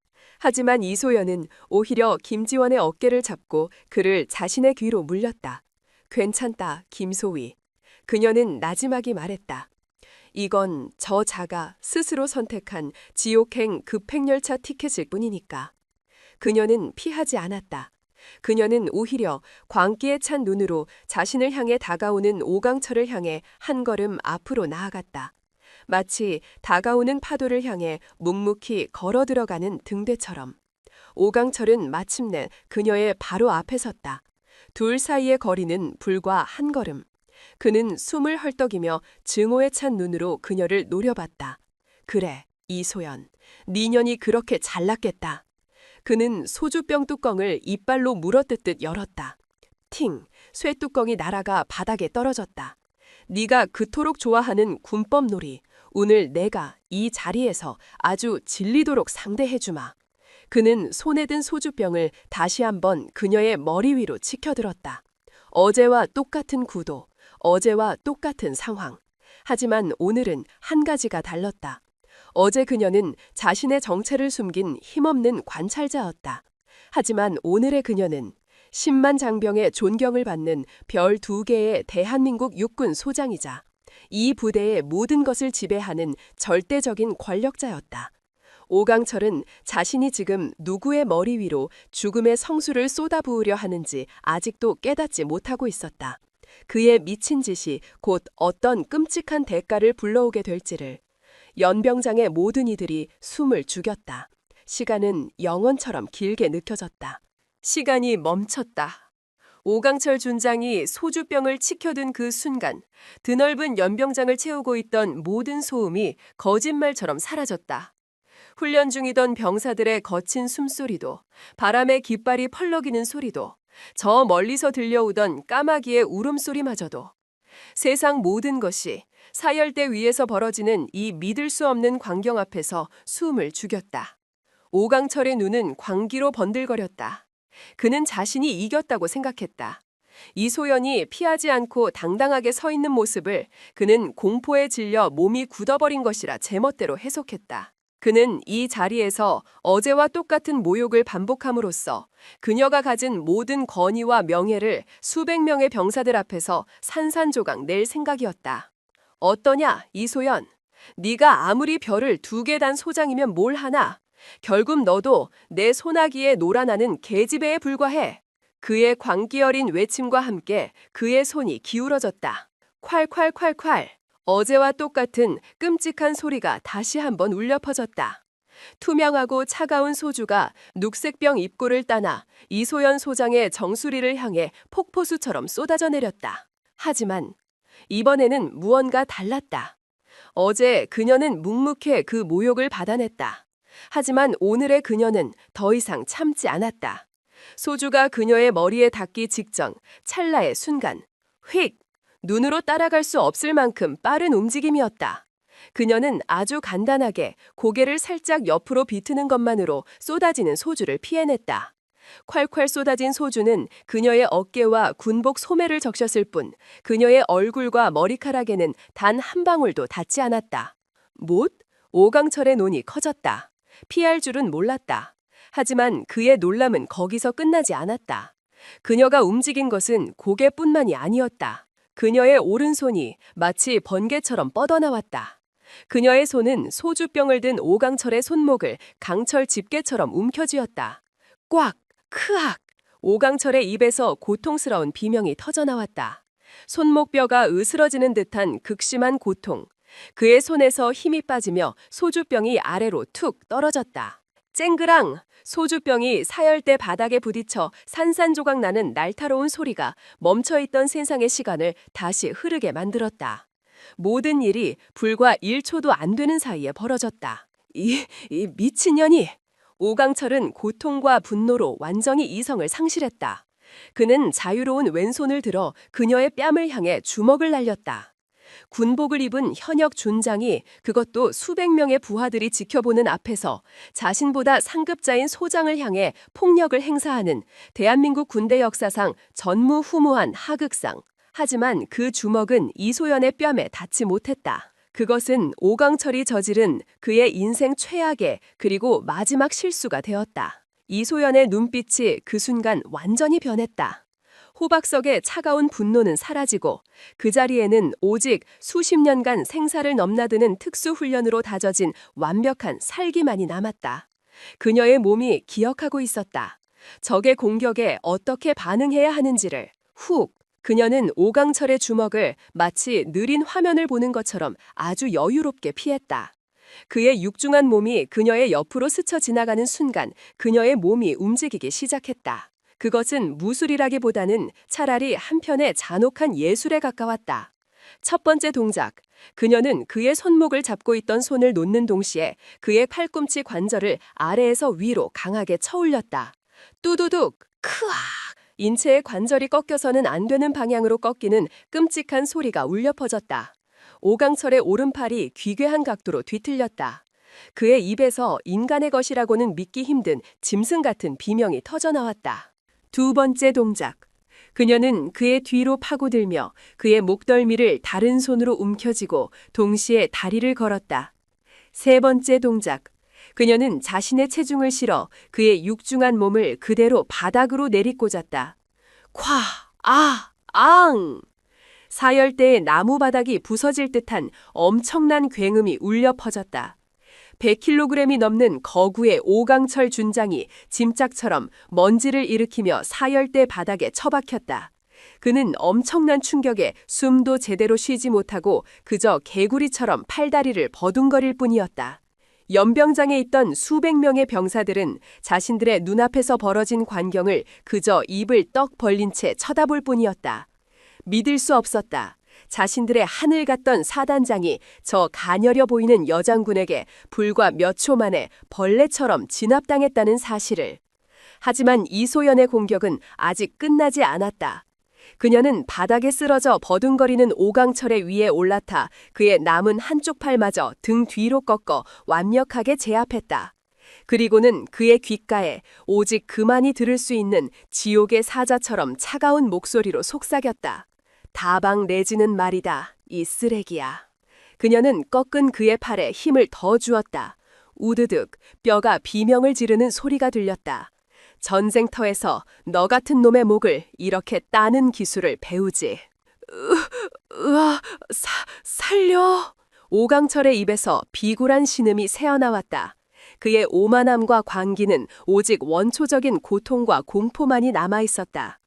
하지만 이소연은 오히려 김지원의 어깨를 잡고 그를 자신의 귀로 물렸다. 괜찮다, 김소위. 그녀는 나지막이 말했다. 이건 저 자가 스스로 선택한 지옥행 급행열차 티켓일 뿐이니까. 그녀는 피하지 않았다. 그녀는 오히려 광기에 찬 눈으로 자신을 향해 다가오는 오강철을 향해 한 걸음 앞으로 나아갔다. 마치 다가오는 파도를 향해 묵묵히 걸어 들어가는 등대처럼. 오강철은 마침내 그녀의 바로 앞에 섰다. 둘 사이의 거리는 불과 한 걸음. 그는 숨을 헐떡이며 증오에 찬 눈으로 그녀를 노려봤다. 그래, 이소연. 네 년이 그렇게 잘났겠다. 그는 소주병 뚜껑을 이빨로 물어뜯듯 열었다. 팅! 쇠뚜껑이 날아가 바닥에 떨어졌다. 네가 그토록 좋아하는 군법놀이. 오늘 내가 이 자리에서 아주 질리도록 상대해주마. 그는 손에 든 소주병을 다시 한번 그녀의 머리 위로 치켜들었다. 어제와 똑같은 구도, 어제와 똑같은 상황. 하지만 오늘은 한 가지가 달랐다. 어제 그녀는 자신의 정체를 숨긴 힘없는 관찰자였다. 하지만 오늘의 그녀는 10만 장병의 존경을 받는 별 2개의 대한민국 육군 소장이자 이 부대의 모든 것을 지배하는 절대적인 권력자였다. 오강철은 자신이 지금 누구의 머리 위로 죽음의 성수를 쏟아부으려 하는지 아직도 깨닫지 못하고 있었다. 그의 미친 짓이 곧 어떤 끔찍한 대가를 불러오게 될지를. 연병장의 모든 이들이 숨을 죽였다. 시간은 영원처럼 길게 느껴졌다. 시간이 멈췄다. 오강철 준장이 소주병을 치켜든 그 순간 드넓은 연병장을 채우고 있던 모든 소음이 거짓말처럼 사라졌다. 훈련 중이던 병사들의 거친 숨소리도, 바람에 깃발이 펄럭이는 소리도, 저 멀리서 들려오던 까마귀의 울음소리마저도 세상 모든 것이 사열대 위에서 벌어지는 이 믿을 수 없는 광경 앞에서 숨을 죽였다. 오강철의 눈은 광기로 번들거렸다. 그는 자신이 이겼다고 생각했다. 이소연이 피하지 않고 당당하게 서 있는 모습을 그는 공포에 질려 몸이 굳어버린 것이라 제멋대로 해석했다. 그는 이 자리에서 어제와 똑같은 모욕을 반복함으로써 그녀가 가진 모든 권위와 명예를 수백 명의 병사들 앞에서 산산조각 낼 생각이었다. 어떠냐, 이소연. 네가 아무리 별을 2개 단 소장이면 뭘 하나. 결국 너도 내 소나기에 놀아나는 계집애에 불과해. 그의 광기 어린 외침과 함께 그의 손이 기울어졌다. 콸콸콸콸. 어제와 똑같은 끔찍한 소리가 다시 한번 울려 퍼졌다. 투명하고 차가운 소주가 녹색병 입구를 따나 이소연 소장의 정수리를 향해 폭포수처럼 쏟아져 내렸다. 하지만 이번에는 무언가 달랐다. 어제 그녀는 묵묵히 그 모욕을 받아냈다. 하지만 오늘의 그녀는 더 이상 참지 않았다. 소주가 그녀의 머리에 닿기 직전 찰나의 순간, 휙! 눈으로 따라갈 수 없을 만큼 빠른 움직임이었다. 그녀는 아주 간단하게 고개를 살짝 옆으로 비트는 것만으로 쏟아지는 소주를 피해냈다. 콸콸 쏟아진 소주는 그녀의 어깨와 군복 소매를 적셨을 뿐 그녀의 얼굴과 머리카락에는 단 한 방울도 닿지 않았다. 못? 오강철의 눈이 커졌다. 피할 줄은 몰랐다. 하지만 그의 놀람은 거기서 끝나지 않았다. 그녀가 움직인 것은 고개뿐만이 아니었다. 그녀의 오른손이 마치 번개처럼 뻗어나왔다. 그녀의 손은 소주병을 든 오강철의 손목을 강철 집게처럼 움켜쥐었다. 꽉! 크악! 오강철의 입에서 고통스러운 비명이 터져나왔다. 손목뼈가 으스러지는 듯한 극심한 고통. 그의 손에서 힘이 빠지며 소주병이 아래로 툭 떨어졌다. 쨍그랑! 소주병이 사열대 바닥에 부딪혀 산산조각 나는 날카로운 소리가 멈춰있던 세상의 시간을 다시 흐르게 만들었다. 모든 일이 불과 1초도 안 되는 사이에 벌어졌다. 이 미친년이! 오강철은 고통과 분노로 완전히 이성을 상실했다. 그는 자유로운 왼손을 들어 그녀의 뺨을 향해 주먹을 날렸다. 군복을 입은 현역 준장이, 그것도 수백 명의 부하들이 지켜보는 앞에서 자신보다 상급자인 소장을 향해 폭력을 행사하는 대한민국 군대 역사상 전무후무한 하극상. 하지만 그 주먹은 이소연의 뺨에 닿지 못했다. 그것은 오강철이 저지른 그의 인생 최악의 그리고 마지막 실수가 되었다. 이소연의 눈빛이 그 순간 완전히 변했다. 호박석의 차가운 분노는 사라지고 그 자리에는 오직 수십 년간 생사를 넘나드는 특수훈련으로 다져진 완벽한 살기만이 남았다. 그녀의 몸이 기억하고 있었다. 적의 공격에 어떻게 반응해야 하는지를. 훅! 그녀는 오강철의 주먹을 마치 느린 화면을 보는 것처럼 아주 여유롭게 피했다. 그의 육중한 몸이 그녀의 옆으로 스쳐 지나가는 순간 그녀의 몸이 움직이기 시작했다. 그것은 무술이라기보다는 차라리 한편의 잔혹한 예술에 가까웠다. 첫 번째 동작. 그녀는 그의 손목을 잡고 있던 손을 놓는 동시에 그의 팔꿈치 관절을 아래에서 위로 강하게 쳐올렸다. 뚜두둑! 크악! 인체의 관절이 꺾여서는 안 되는 방향으로 꺾이는 끔찍한 소리가 울려 퍼졌다. 오강철의 오른팔이 기괴한 각도로 뒤틀렸다. 그의 입에서 인간의 것이라고는 믿기 힘든 짐승 같은 비명이 터져나왔다. 두 번째 동작. 그녀는 그의 뒤로 파고들며 그의 목덜미를 다른 손으로 움켜쥐고 동시에 다리를 걸었다. 세 번째 동작. 그녀는 자신의 체중을 실어 그의 육중한 몸을 그대로 바닥으로 내리꽂았다. 콱! 아! 앙! 사열대의 나무 바닥이 부서질 듯한 엄청난 굉음이 울려 퍼졌다. 100kg이 넘는 거구의 오강철 준장이 짐짝처럼 먼지를 일으키며 사열대 바닥에 처박혔다. 그는 엄청난 충격에 숨도 제대로 쉬지 못하고 그저 개구리처럼 팔다리를 버둥거릴 뿐이었다. 연병장에 있던 수백 명의 병사들은 자신들의 눈앞에서 벌어진 광경을 그저 입을 떡 벌린 채 쳐다볼 뿐이었다. 믿을 수 없었다. 자신들의 하늘 같던 사단장이 저 가녀려 보이는 여장군에게 불과 몇 초 만에 벌레처럼 진압당했다는 사실을. 하지만 이소연의 공격은 아직 끝나지 않았다. 그녀는 바닥에 쓰러져 버둥거리는 오강철의 위에 올라타 그의 남은 한쪽 팔마저 등 뒤로 꺾어 완벽하게 제압했다. 그리고는 그의 귓가에 오직 그만이 들을 수 있는 지옥의 사자처럼 차가운 목소리로 속삭였다. 다방 내지는 말이다. 이 쓰레기야. 그녀는 꺾은 그의 팔에 힘을 더 주었다. 우드득 뼈가 비명을 지르는 소리가 들렸다. 전쟁터에서 너 같은 놈의 목을 이렇게 따는 기술을 배우지. 살려. 오강철의 입에서 비굴한 신음이 새어나왔다. 그의 오만함과 광기는 오직 원초적인 고통과 공포만이 남아있었다.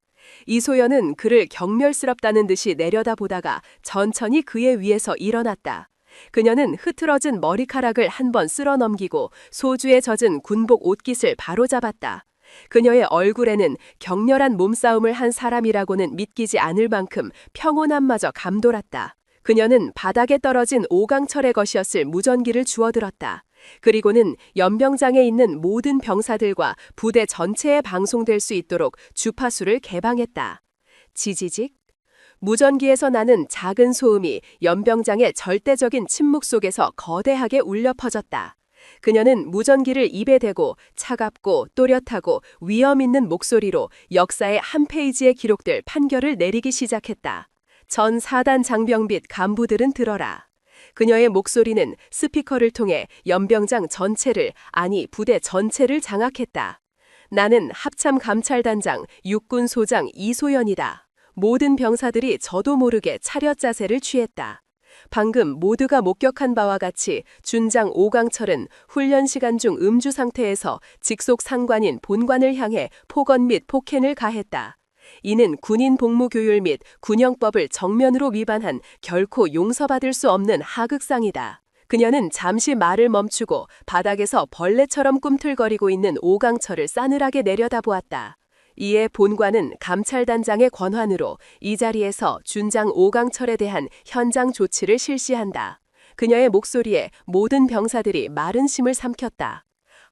이소연은 그를 경멸스럽다는 듯이 내려다보다가 천천히 그의 위에서 일어났다. 그녀는 흐트러진 머리카락을 한 번 쓸어 넘기고 소주에 젖은 군복 옷깃을 바로잡았다. 그녀의 얼굴에는 격렬한 몸싸움을 한 사람이라고는 믿기지 않을 만큼 평온함마저 감돌았다. 그녀는 바닥에 떨어진 오강철의 것이었을 무전기를 주워들었다. 그리고는 연병장에 있는 모든 병사들과 부대 전체에 방송될 수 있도록 주파수를 개방했다. 지지직. 무전기에서 나는 작은 소음이 연병장의 절대적인 침묵 속에서 거대하게 울려 퍼졌다. 그녀는 무전기를 입에 대고 차갑고 또렷하고 위험 있는 목소리로 역사의 한 페이지에 기록될 판결을 내리기 시작했다. 전 사단 장병 및 간부들은 들어라. 그녀의 목소리는 스피커를 통해 연병장 전체를, 아니 부대 전체를 장악했다. 나는 합참감찰단장 육군소장 이소연이다. 모든 병사들이 저도 모르게 차렷 자세를 취했다. 방금 모두가 목격한 바와 같이 준장 오강철은 훈련 시간 중 음주 상태에서 직속 상관인 본관을 향해 폭언 및 폭행을 가했다. 이는 군인 복무교율 및 군형법을 정면으로 위반한 결코 용서받을 수 없는 하극상이다. 그녀는 잠시 말을 멈추고 바닥에서 벌레처럼 꿈틀거리고 있는 오강철을 싸늘하게 내려다보았다. 이에 본관은 감찰단장의 권한으로 이 자리에서 준장 오강철에 대한 현장 조치를 실시한다. 그녀의 목소리에 모든 병사들이 마른 심을 삼켰다.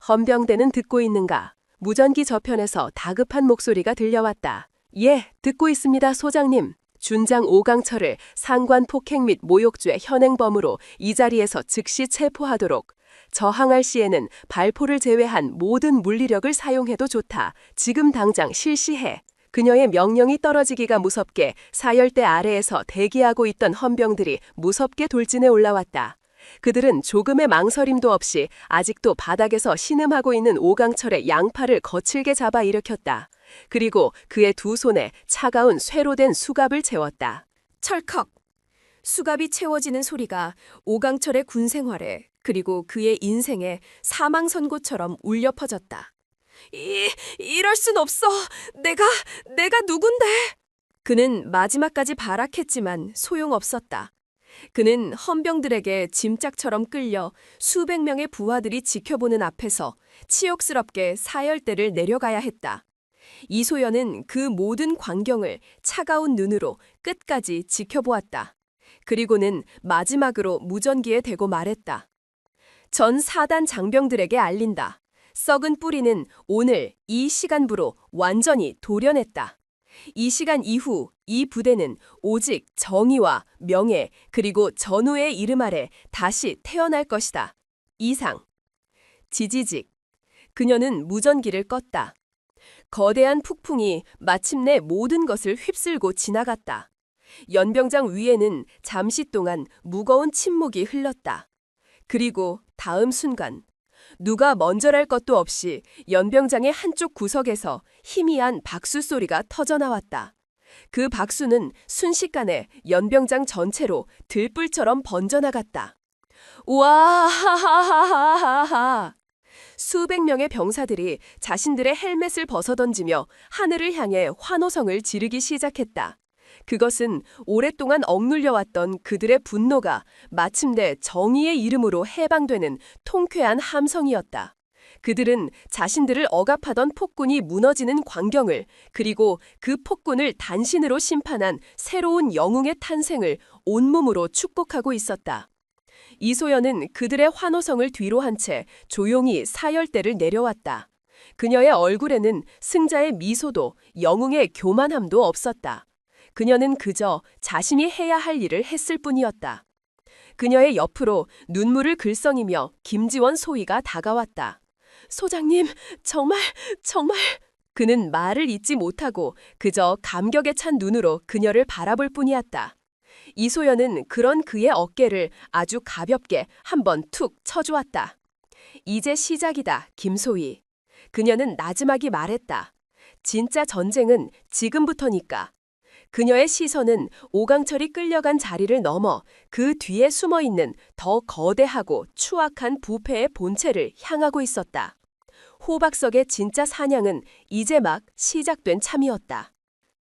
헌병대는 듣고 있는가? 무전기 저편에서 다급한 목소리가 들려왔다. 예, 듣고 있습니다, 소장님. 준장 오강철을 상관 폭행 및 모욕죄 현행범으로 이 자리에서 즉시 체포하도록. 저항할 시에는 발포를 제외한 모든 물리력을 사용해도 좋다. 지금 당장 실시해. 그녀의 명령이 떨어지기가 무섭게 사열대 아래에서 대기하고 있던 헌병들이 무섭게 돌진해 올라왔다. 그들은 조금의 망설임도 없이 아직도 바닥에서 신음하고 있는 오강철의 양팔을 거칠게 잡아 일으켰다. 그리고 그의 두 손에 차가운 쇠로 된 수갑을 채웠다. 철컥! 수갑이 채워지는 소리가 오강철의 군 생활에 그리고 그의 인생에 사망 선고처럼 울려 퍼졌다. 이럴 순 없어. 내가 누군데? 그는 마지막까지 발악했지만 소용없었다. 그는 헌병들에게 짐짝처럼 끌려 수백 명의 부하들이 지켜보는 앞에서 치욕스럽게 사열대를 내려가야 했다. 이소연은 그 모든 광경을 차가운 눈으로 끝까지 지켜보았다. 그리고는 마지막으로 무전기에 대고 말했다. 전 4단 장병들에게 알린다. 썩은 뿌리는 오늘 이 시간부로 완전히 도려냈다. 이 시간 이후 이 부대는 오직 정의와 명예 그리고 전우의 이름 아래 다시 태어날 것이다. 이상. 지지직. 그녀는 무전기를 껐다. 거대한 폭풍이 마침내 모든 것을 휩쓸고 지나갔다. 연병장 위에는 잠시 동안 무거운 침묵이 흘렀다. 그리고 다음 순간 누가 먼저랄 것도 없이 연병장의 한쪽 구석에서 희미한 박수 소리가 터져나왔다. 그 박수는 순식간에 연병장 전체로 들불처럼 번져나갔다. 우와하하하하하. 수백 명의 병사들이 자신들의 헬멧을 벗어던지며 하늘을 향해 환호성을 지르기 시작했다. 그것은 오랫동안 억눌려왔던 그들의 분노가 마침내 정의의 이름으로 해방되는 통쾌한 함성이었다. 그들은 자신들을 억압하던 폭군이 무너지는 광경을 그리고 그 폭군을 단신으로 심판한 새로운 영웅의 탄생을 온몸으로 축복하고 있었다. 이소연은 그들의 환호성을 뒤로 한 채 조용히 사열대를 내려왔다. 그녀의 얼굴에는 승자의 미소도 영웅의 교만함도 없었다. 그녀는 그저 자신이 해야 할 일을 했을 뿐이었다. 그녀의 옆으로 눈물을 글썽이며 김지원 소위가 다가왔다. 소장님, 정말. 그는 말을 잇지 못하고 그저 감격에 찬 눈으로 그녀를 바라볼 뿐이었다. 이소연은 그런 그의 어깨를 아주 가볍게 한번 툭 쳐주었다. 이제 시작이다, 김소희. 그녀는 나지막이 말했다. 진짜 전쟁은 지금부터니까. 그녀의 시선은 오강철이 끌려간 자리를 넘어 그 뒤에 숨어있는 더 거대하고 추악한 부패의 본체를 향하고 있었다. 호박석의 진짜 사냥은 이제 막 시작된 참이었다.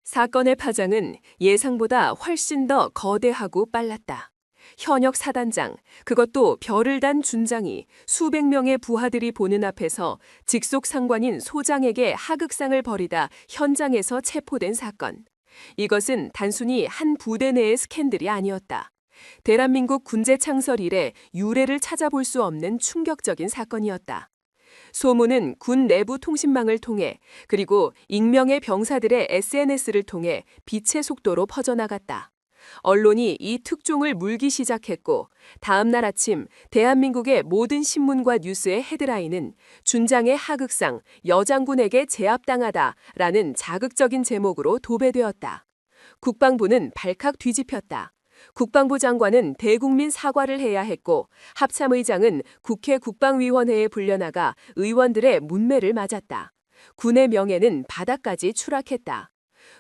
사건의 파장은 예상보다 훨씬 더 거대하고 빨랐다. 현역 사단장, 그것도 별을 단 준장이 수백 명의 부하들이 보는 앞에서 직속 상관인 소장에게 하극상을 벌이다 현장에서 체포된 사건. 이것은 단순히 한 부대 내의 스캔들이 아니었다. 대한민국 군제 창설 이래 유례를 찾아볼 수 없는 충격적인 사건이었다. 소문은 군 내부 통신망을 통해 그리고 익명의 병사들의 SNS를 통해 빛의 속도로 퍼져나갔다. 언론이 이 특종을 물기 시작했고 다음 날 아침 대한민국의 모든 신문과 뉴스의 헤드라인은 준장의 하극상, 여장군에게 제압당하다라는 자극적인 제목으로 도배되었다. 국방부는 발칵 뒤집혔다. 국방부 장관은 대국민 사과를 해야 했고 합참의장은 국회 국방위원회에 불려나가 의원들의 문매를 맞았다. 군의 명예는 바닥까지 추락했다.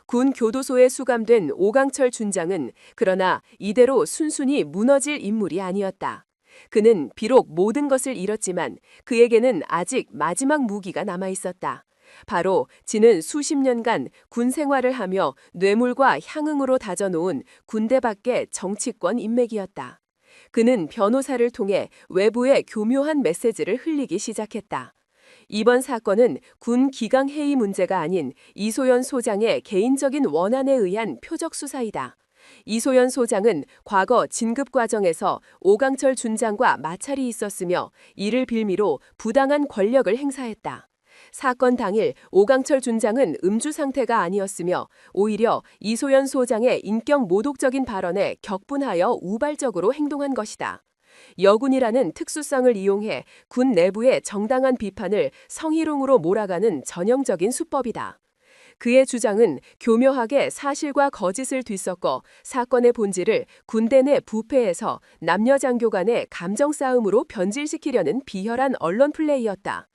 군 교도소에 수감된 오강철 준장은 그러나 이대로 순순히 무너질 인물이 아니었다. 그는 비록 모든 것을 잃었지만 그에게는 아직 마지막 무기가 남아 있었다. 바로 지는 수십 년간 군 생활을 하며 뇌물과 향응으로 다져놓은 군대 밖의 정치권 인맥이었다. 그는 변호사를 통해 외부에 교묘한 메시지를 흘리기 시작했다. 이번 사건은 군 기강회의 문제가 아닌 이소연 소장의 개인적인 원한에 의한 표적 수사이다. 이소연 소장은 과거 진급 과정에서 오강철 준장과 마찰이 있었으며 이를 빌미로 부당한 권력을 행사했다. 사건 당일 오강철 준장은 음주 상태가 아니었으며 오히려 이소연 소장의 인격 모독적인 발언에 격분하여 우발적으로 행동한 것이다. 여군이라는 특수성을 이용해 군 내부의 정당한 비판을 성희롱으로 몰아가는 전형적인 수법이다. 그의 주장은 교묘하게 사실과 거짓을 뒤섞어 사건의 본질을 군대 내 부패에서 남녀 장교 간의 감정 싸움으로 변질시키려는 비열한 언론 플레이였다.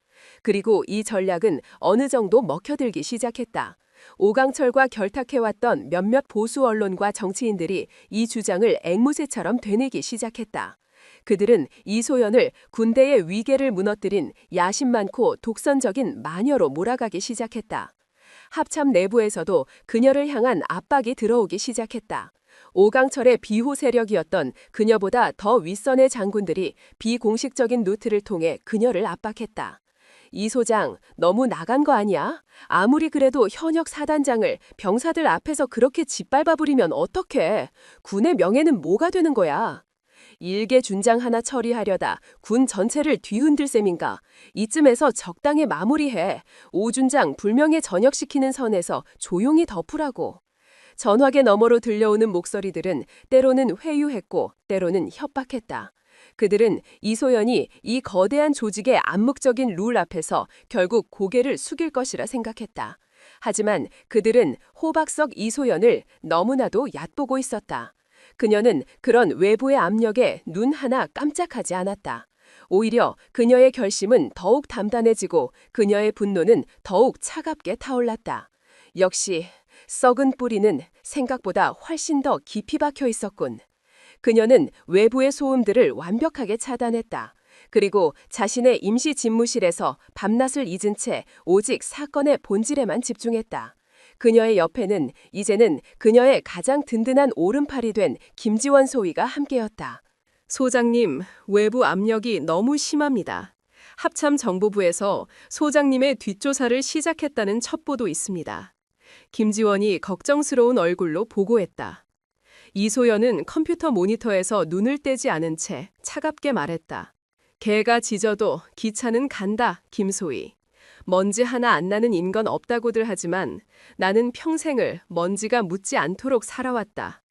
그리고 이 전략은 어느 정도 먹혀들기 시작했다. 오강철과 결탁해왔던 몇몇 보수 언론과 정치인들이 이 주장을 앵무새처럼 되뇌기 시작했다. 그들은 이소연을 군대의 위계를 무너뜨린 야심 많고 독선적인 마녀로 몰아가기 시작했다. 합참 내부에서도 그녀를 향한 압박이 들어오기 시작했다. 오강철의 비호 세력이었던 그녀보다 더 윗선의 장군들이 비공식적인 루트를 통해 그녀를 압박했다. 이 소장, 너무 나간 거 아니야? 아무리 그래도 현역 사단장을 병사들 앞에서 그렇게 짓밟아 부리면 어떡해? 군의 명예는 뭐가 되는 거야? 일개 준장 하나 처리하려다 군 전체를 뒤흔들 셈인가? 이쯤에서 적당히 마무리해. 오준장 불명예 전역시키는 선에서 조용히 덮으라고. 전화기 너머로 들려오는 목소리들은 때로는 회유했고 때로는 협박했다. 그들은 이소연이 이 거대한 조직의 암묵적인 룰 앞에서 결국 고개를 숙일 것이라 생각했다. 하지만 그들은 호박석 이소연을 너무나도 얕보고 있었다. 그녀는 그런 외부의 압력에 눈 하나 깜짝하지 않았다. 오히려 그녀의 결심은 더욱 단단해지고 그녀의 분노는 더욱 차갑게 타올랐다. 역시 썩은 뿌리는 생각보다 훨씬 더 깊이 박혀 있었군. 그녀는 외부의 소음들을 완벽하게 차단했다. 그리고 자신의 임시 집무실에서 밤낮을 잊은 채 오직 사건의 본질에만 집중했다. 그녀의 옆에는 이제는 그녀의 가장 든든한 오른팔이 된 김지원 소위가 함께였다. 소장님, 외부 압력이 너무 심합니다. 합참 정보부에서 소장님의 뒷조사를 시작했다는 첩보도 있습니다. 김지원이 걱정스러운 얼굴로 보고했다. 이소연은 컴퓨터 모니터에서 눈을 떼지 않은 채 차갑게 말했다. 개가 짖어도 기차는 간다, 김소희. 먼지 하나 안 나는 인건 없다고들 하지만 나는 평생을 먼지가 묻지 않도록 살아왔다.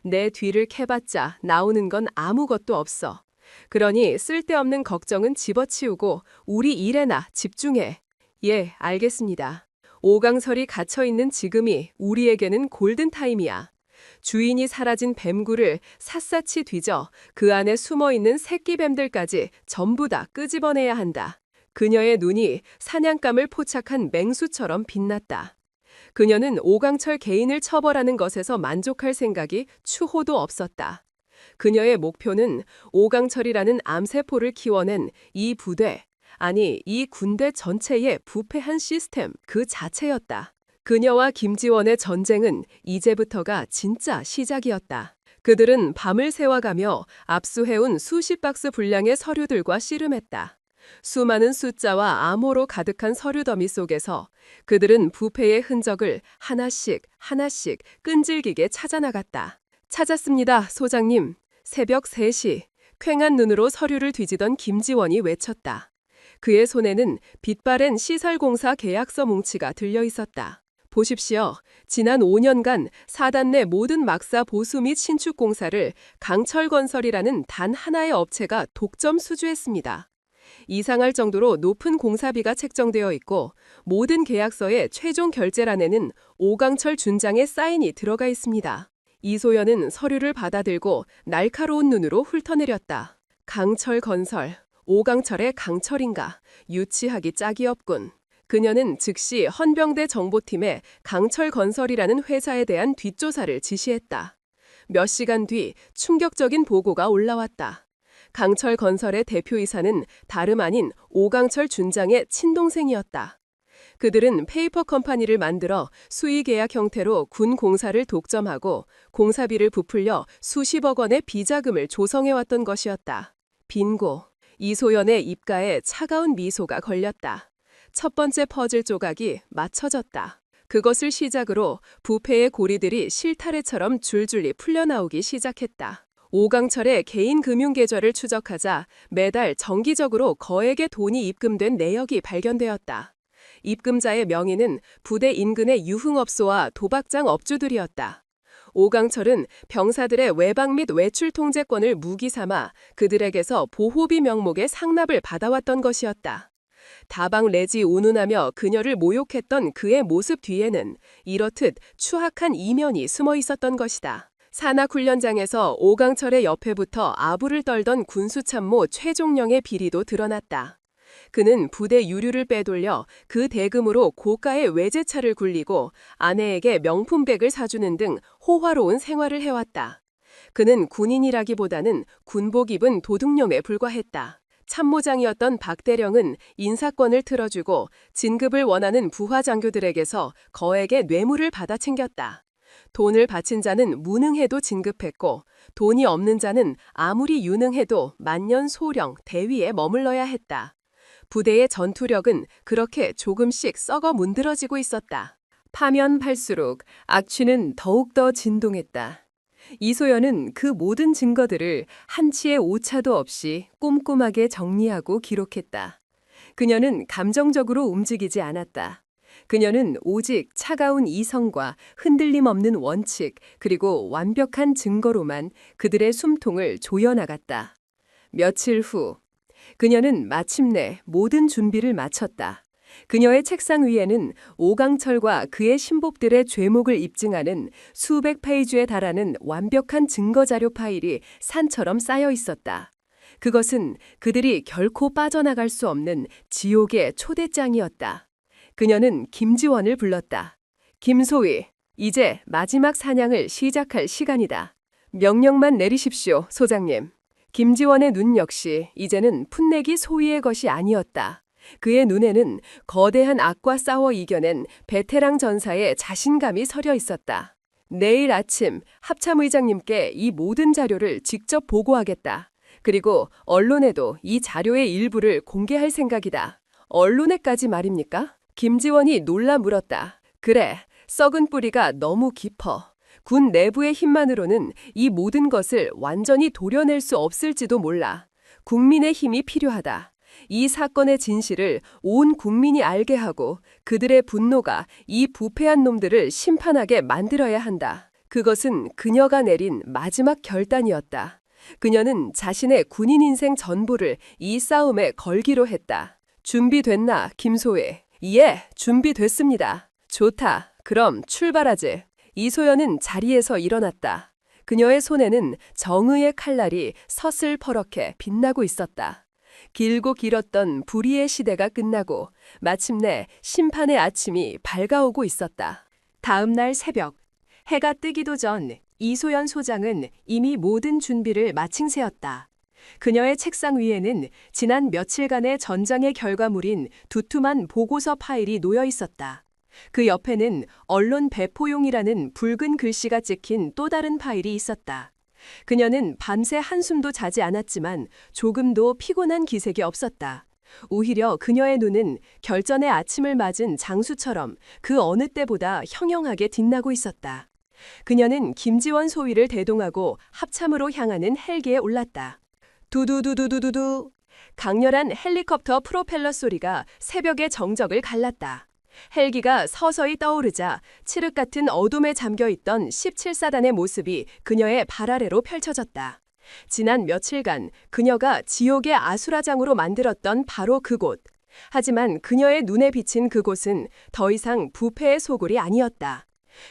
내 뒤를 캐봤자 나오는 건 아무것도 없어. 그러니 쓸데없는 걱정은 집어치우고 우리 일에나 집중해. 예, 알겠습니다. 오강설이 갇혀있는 지금이 우리에게는 골든타임이야. 주인이 사라진 뱀굴을 샅샅이 뒤져 그 안에 숨어있는 새끼뱀들까지 전부 다 끄집어내야 한다. 그녀의 눈이 사냥감을 포착한 맹수처럼 빛났다. 그녀는 오강철 개인을 처벌하는 것에서 만족할 생각이 추호도 없었다. 그녀의 목표는 오강철이라는 암세포를 키워낸 이 부대, 아니 이 군대 전체의 부패한 시스템 그 자체였다. 그녀와 김지원의 전쟁은 이제부터가 진짜 시작이었다. 그들은 밤을 새워가며 압수해온 수십 박스 분량의 서류들과 씨름했다. 수많은 숫자와 암호로 가득한 서류 더미 속에서 그들은 부패의 흔적을 하나씩 하나씩 끈질기게 찾아나갔다. 찾았습니다, 소장님. 새벽 3시, 퀭한 눈으로 서류를 뒤지던 김지원이 외쳤다. 그의 손에는 빛바랜 시설공사 계약서 뭉치가 들려 있었다. 보십시오. 지난 5년간 사단 내 모든 막사 보수 및 신축 공사를 강철건설이라는 단 하나의 업체가 독점 수주했습니다. 이상할 정도로 높은 공사비가 책정되어 있고 모든 계약서의 최종 결제란에는 오강철 준장의 사인이 들어가 있습니다. 이소연은 서류를 받아들고 날카로운 눈으로 훑어내렸다. 강철건설, 오강철의 강철인가, 유치하기 짝이 없군. 그녀는 즉시 헌병대 정보팀에 강철건설이라는 회사에 대한 뒷조사를 지시했다. 몇 시간 뒤 충격적인 보고가 올라왔다. 강철건설의 대표이사는 다름 아닌 오강철 준장의 친동생이었다. 그들은 페이퍼 컴퍼니를 만들어 수의계약 형태로 군 공사를 독점하고 공사비를 부풀려 수십억 원의 비자금을 조성해왔던 것이었다. 빙고. 이소연의 입가에 차가운 미소가 걸렸다. 첫 번째 퍼즐 조각이 맞춰졌다. 그것을 시작으로 부패의 고리들이 실타래처럼 줄줄이 풀려나오기 시작했다. 오강철의 개인 금융계좌를 추적하자 매달 정기적으로 거액의 돈이 입금된 내역이 발견되었다. 입금자의 명의는 부대 인근의 유흥업소와 도박장 업주들이었다. 오강철은 병사들의 외박 및 외출 통제권을 무기 삼아 그들에게서 보호비 명목의 상납을 받아왔던 것이었다. 다방 내지 운운하며 그녀를 모욕했던 그의 모습 뒤에는 이렇듯 추악한 이면이 숨어 있었던 것이다. 산악훈련장에서 오강철의 옆에부터 아부를 떨던 군수참모 최종령의 비리도 드러났다. 그는 부대 유류를 빼돌려 그 대금으로 고가의 외제차를 굴리고 아내에게 명품백을 사주는 등 호화로운 생활을 해왔다. 그는 군인이라기보다는 군복 입은 도둑놈에 불과했다. 참모장이었던 박대령은 인사권을 틀어주고 진급을 원하는 부하 장교들에게서 거액의 뇌물을 받아 챙겼다. 돈을 바친 자는 무능해도 진급했고 돈이 없는 자는 아무리 유능해도 만년 소령, 대위에 머물러야 했다. 부대의 전투력은 그렇게 조금씩 썩어 문드러지고 있었다. 파면 팔수록 악취는 더욱더 진동했다. 이소연은 그 모든 증거들을 한치의 오차도 없이 꼼꼼하게 정리하고 기록했다. 그녀는 감정적으로 움직이지 않았다. 그녀는 오직 차가운 이성과 흔들림 없는 원칙 그리고 완벽한 증거로만 그들의 숨통을 조여나갔다. 며칠 후 그녀는 마침내 모든 준비를 마쳤다. 그녀의 책상 위에는 오강철과 그의 신복들의 죄목을 입증하는 수백 페이지에 달하는 완벽한 증거자료 파일이 산처럼 쌓여 있었다. 그것은 그들이 결코 빠져나갈 수 없는 지옥의 초대장이었다. 그녀는 김지원을 불렀다. 김소위, 이제 마지막 사냥을 시작할 시간이다. 명령만 내리십시오, 소장님. 김지원의 눈 역시 이제는 풋내기 소위의 것이 아니었다. 그의 눈에는 거대한 악과 싸워 이겨낸 베테랑 전사의 자신감이 서려 있었다. 내일 아침 합참의장님께 이 모든 자료를 직접 보고하겠다. 그리고 언론에도 이 자료의 일부를 공개할 생각이다. 언론에까지 말입니까? 김지원이 놀라 물었다. 그래, 썩은 뿌리가 너무 깊어. 군 내부의 힘만으로는 이 모든 것을 완전히 도려낼 수 없을지도 몰라. 국민의 힘이 필요하다. 이 사건의 진실을 온 국민이 알게 하고 그들의 분노가 이 부패한 놈들을 심판하게 만들어야 한다. 그것은 그녀가 내린 마지막 결단이었다. 그녀는 자신의 군인 인생 전부를 이 싸움에 걸기로 했다. 준비됐나, 김소혜? 예, 준비됐습니다. 좋다. 그럼 출발하지. 이소연은 자리에서 일어났다. 그녀의 손에는 정의의 칼날이 서슬퍼렇게 빛나고 있었다. 길고 길었던 불의의 시대가 끝나고 마침내 심판의 아침이 밝아오고 있었다. 다음 날 새벽, 해가 뜨기도 전 이소연 소장은 이미 모든 준비를 마친 새였다. 그녀의 책상 위에는 지난 며칠간의 전장의 결과물인 두툼한 보고서 파일이 놓여 있었다. 그 옆에는 언론 배포용이라는 붉은 글씨가 찍힌 또 다른 파일이 있었다. 그녀는 밤새 한숨도 자지 않았지만 조금도 피곤한 기색이 없었다. 오히려 그녀의 눈은 결전의 아침을 맞은 장수처럼 그 어느 때보다 형형하게 빛나고 있었다. 그녀는 김지원 소위를 대동하고 합참으로 향하는 헬기에 올랐다. 두두두두두두두. 강렬한 헬리콥터 프로펠러 소리가 새벽의 정적을 갈랐다. 헬기가 서서히 떠오르자 칠흑 같은 어둠에 잠겨있던 17사단의 모습이 그녀의 발 아래로 펼쳐졌다. 지난 며칠간 그녀가 지옥의 아수라장으로 만들었던 바로 그곳. 하지만 그녀의 눈에 비친 그곳은 더 이상 부패의 소굴이 아니었다.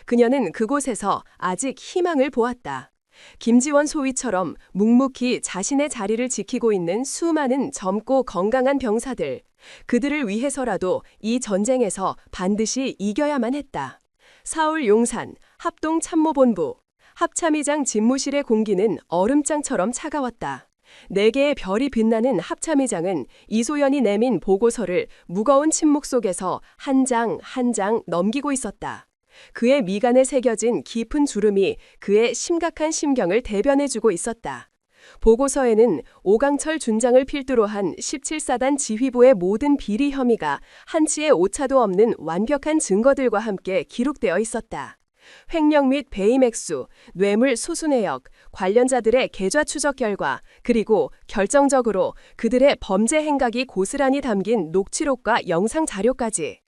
그녀는 그곳에서 아직 희망을 보았다. 김지원 소위처럼 묵묵히 자신의 자리를 지키고 있는 수많은 젊고 건강한 병사들. 그들을 위해서라도 이 전쟁에서 반드시 이겨야만 했다. 사울 용산 합동참모본부 합참의장 집무실의 공기는 얼음장처럼 차가웠다. 4개의 별이 빛나는 합참의장은 이소연이 내민 보고서를 무거운 침묵 속에서 한 장 한 장 넘기고 있었다. 그의 미간에 새겨진 깊은 주름이 그의 심각한 심경을 대변해주고 있었다. 보고서에는 오강철 준장을 필두로 한 17사단 지휘부의 모든 비리 혐의가 한치의 오차도 없는 완벽한 증거들과 함께 기록되어 있었다. 횡령 및 배임 액수, 뇌물 수수 내역, 관련자들의 계좌 추적 결과, 그리고 결정적으로 그들의 범죄 행각이 고스란히 담긴 녹취록과 영상 자료까지.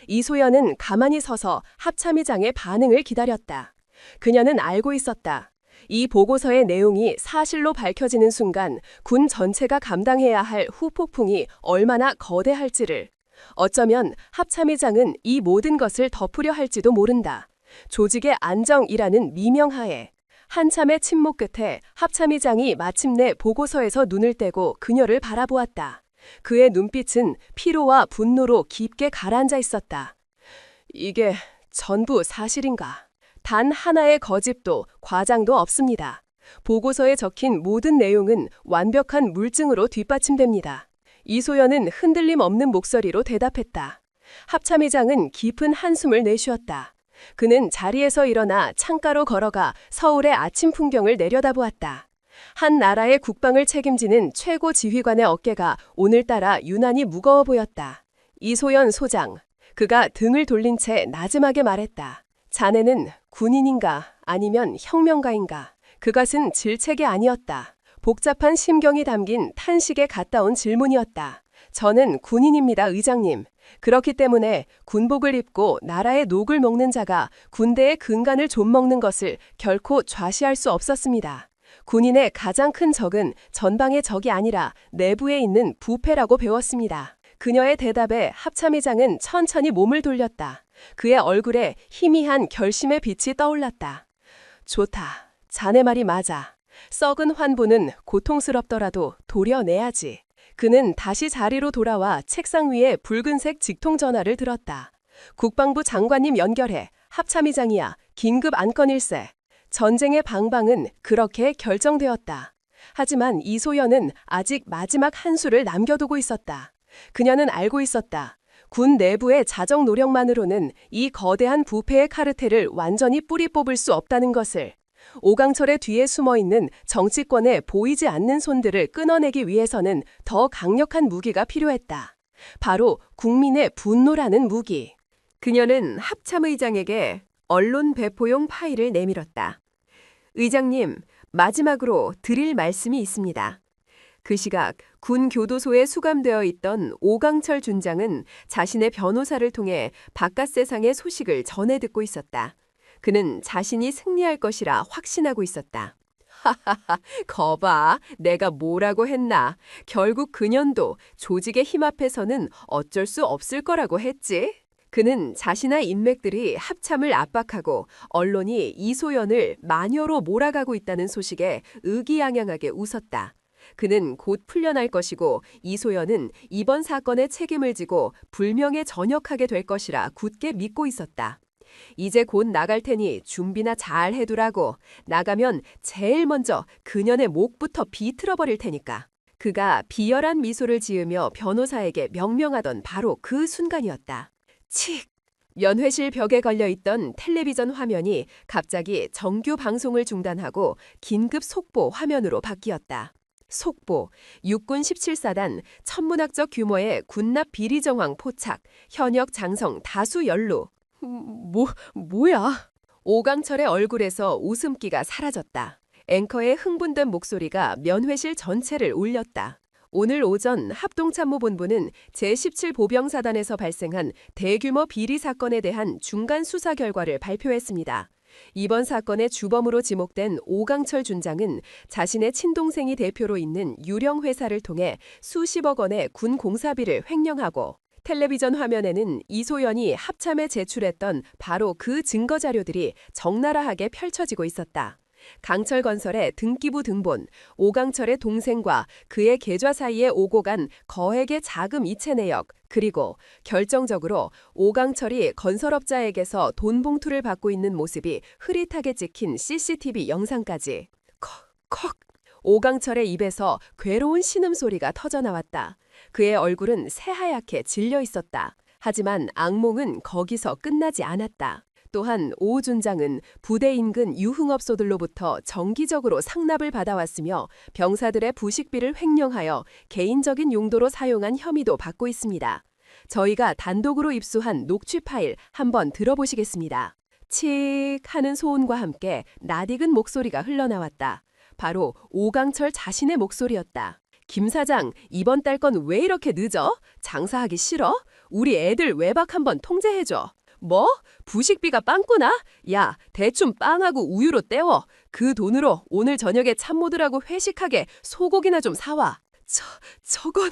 이소연은 가만히 서서 합참의장의 반응을 기다렸다. 그녀는 알고 있었다. 이 보고서의 내용이 사실로 밝혀지는 순간 군 전체가 감당해야 할 후폭풍이 얼마나 거대할지를, 어쩌면 합참의장은 이 모든 것을 덮으려 할지도 모른다. 조직의 안정이라는 미명하에 한참의 침묵 끝에 합참의장이 마침내 보고서에서 눈을 떼고 그녀를 바라보았다. 그의 눈빛은 피로와 분노로 깊게 가라앉아 있었다. 이게 전부 사실인가? 단 하나의 거짓도 과장도 없습니다. 보고서에 적힌 모든 내용은 완벽한 물증으로 뒷받침됩니다. 이소연은 흔들림 없는 목소리로 대답했다. 합참의장은 깊은 한숨을 내쉬었다. 그는 자리에서 일어나 창가로 걸어가 서울의 아침 풍경을 내려다보았다. 한 나라의 국방을 책임지는 최고 지휘관의 어깨가 오늘따라 유난히 무거워 보였다. 이소연 소장, 그가 등을 돌린 채 나지막에 말했다. 자네는 군인인가 아니면 혁명가인가? 그것은 질책이 아니었다. 복잡한 심경이 담긴 탄식에 가까운 질문이었다. 저는 군인입니다, 의장님. 그렇기 때문에 군복을 입고 나라의 녹을 먹는 자가 군대의 근간을 좀먹는 것을 결코 좌시할 수 없었습니다. 군인의 가장 큰 적은 전방의 적이 아니라 내부에 있는 부패라고 배웠습니다. 그녀의 대답에 합참의장은 천천히 몸을 돌렸다. 그의 얼굴에 희미한 결심의 빛이 떠올랐다. 좋다. 자네 말이 맞아. 썩은 환부는 고통스럽더라도 도려내야지. 그는 다시 자리로 돌아와 책상 위에 붉은색 직통전화를 들었다. 국방부 장관님 연결해. 합참의장이야. 긴급 안건일세. 전쟁의 방방은 그렇게 결정되었다. 하지만 이소연은 아직 마지막 한 수를 남겨두고 있었다. 그녀는 알고 있었다. 군 내부의 자정 노력만으로는 이 거대한 부패의 카르텔을 완전히 뿌리 뽑을 수 없다는 것을. 오강철의 뒤에 숨어있는 정치권의 보이지 않는 손들을 끊어내기 위해서는 더 강력한 무기가 필요했다. 바로 국민의 분노라는 무기. 그녀는 합참의장에게 언론 배포용 파일을 내밀었다. 의장님, 마지막으로 드릴 말씀이 있습니다. 그 시각 군 교도소에 수감되어 있던 오강철 준장은 자신의 변호사를 통해 바깥 세상의 소식을 전해 듣고 있었다. 그는 자신이 승리할 것이라 확신하고 있었다. 하하하, 거봐. 내가 뭐라고 했나. 결국 그년도 조직의 힘 앞에서는 어쩔 수 없을 거라고 했지. 그는 자신의 인맥들이 합참을 압박하고 언론이 이소연을 마녀로 몰아가고 있다는 소식에 의기양양하게 웃었다. 그는 곧 풀려날 것이고 이소연은 이번 사건의 책임을 지고 불명예 전역하게 될 것이라 굳게 믿고 있었다. 이제 곧 나갈 테니 준비나 잘 해두라고. 나가면 제일 먼저 그년의 목부터 비틀어버릴 테니까. 그가 비열한 미소를 지으며 변호사에게 명명하던 바로 그 순간이었다. 칙! 면회실 벽에 걸려있던 텔레비전 화면이 갑자기 정규 방송을 중단하고 긴급 속보 화면으로 바뀌었다. 속보, 육군 17사단 천문학적 규모의 군납 비리 정황 포착, 현역 장성 다수 연루. 뭐야? 오강철의 얼굴에서 웃음기가 사라졌다. 앵커의 흥분된 목소리가 면회실 전체를 울렸다. 오늘 오전 합동참모본부는 제17보병사단에서 발생한 대규모 비리 사건에 대한 중간 수사 결과를 발표했습니다. 이번 사건의 주범으로 지목된 오강철 준장은 자신의 친동생이 대표로 있는 유령 회사를 통해 수십억 원의 군 공사비를 횡령하고 텔레비전 화면에는 이소연이 합참에 제출했던 바로 그 증거 자료들이 적나라하게 펼쳐지고 있었다. 강철건설의 등기부 등본, 오강철의 동생과 그의 계좌 사이에 오고 간 거액의 자금 이체 내역, 그리고 결정적으로 오강철이 건설업자에게서 돈 봉투를 받고 있는 모습이 흐릿하게 찍힌 CCTV 영상까지. 컥! 오강철의 입에서 괴로운 신음소리가 터져나왔다. 그의 얼굴은 새하얗게 질려 있었다. 하지만 악몽은 거기서 끝나지 않았다. 또한 오 준장은 부대 인근 유흥업소들로부터 정기적으로 상납을 받아왔으며 병사들의 부식비를 횡령하여 개인적인 용도로 사용한 혐의도 받고 있습니다. 저희가 단독으로 입수한 녹취 파일 한번 들어보시겠습니다. 칙 하는 소음과 함께 낯익은 목소리가 흘러나왔다. 바로 오강철 자신의 목소리였다. 김 사장, 이번 달 건 왜 이렇게 늦어? 장사하기 싫어? 우리 애들 외박 한번 통제해줘. 뭐? 부식비가 빵꾸나? 야, 대충 빵하고 우유로 때워. 그 돈으로 오늘 저녁에 참모들하고 회식하게 소고기나 좀 사와. 저건...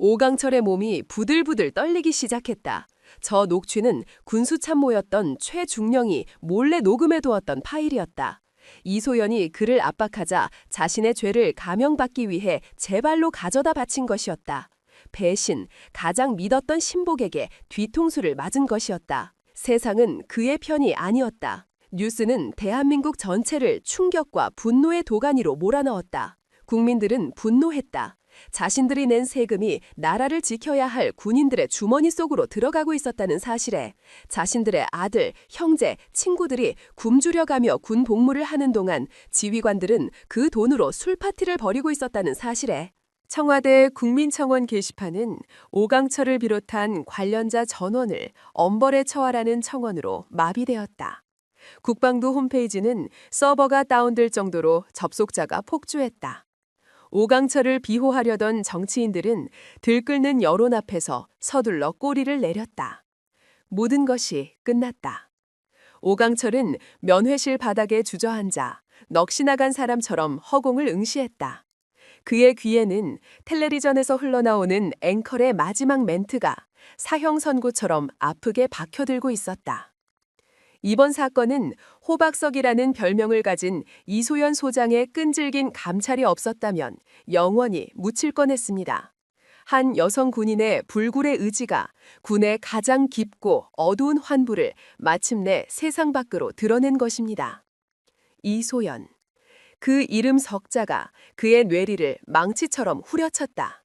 오강철의 몸이 부들부들 떨리기 시작했다. 저 녹취는 군수 참모였던 최중령이 몰래 녹음해두었던 파일이었다. 이소연이 그를 압박하자 자신의 죄를 감형받기 위해 제 발로 가져다 바친 것이었다. 배신, 가장 믿었던 신복에게 뒤통수를 맞은 것이었다. 세상은 그의 편이 아니었다. 뉴스는 대한민국 전체를 충격과 분노의 도가니로 몰아넣었다. 국민들은 분노했다. 자신들이 낸 세금이 나라를 지켜야 할 군인들의 주머니 속으로 들어가고 있었다는 사실에 자신들의 아들, 형제, 친구들이 굶주려가며 군 복무를 하는 동안 지휘관들은 그 돈으로 술파티를 벌이고 있었다는 사실에 청와대 국민청원 게시판은 오강철을 비롯한 관련자 전원을 엄벌에 처하라는 청원으로 마비되었다. 국방부 홈페이지는 서버가 다운될 정도로 접속자가 폭주했다. 오강철을 비호하려던 정치인들은 들끓는 여론 앞에서 서둘러 꼬리를 내렸다. 모든 것이 끝났다. 오강철은 면회실 바닥에 주저앉아 넋이 나간 사람처럼 허공을 응시했다. 그의 귀에는 텔레비전에서 흘러나오는 앵컬의 마지막 멘트가 사형 선고처럼 아프게 박혀들고 있었다. 이번 사건은 호박석이라는 별명을 가진 이소연 소장의 끈질긴 감찰이 없었다면 영원히 묻힐 뻔했습니다. 한 여성 군인의 불굴의 의지가 군의 가장 깊고 어두운 환부를 마침내 세상 밖으로 드러낸 것입니다. 이소연. 그 이름 석자가 그의 뇌리를 망치처럼 후려쳤다.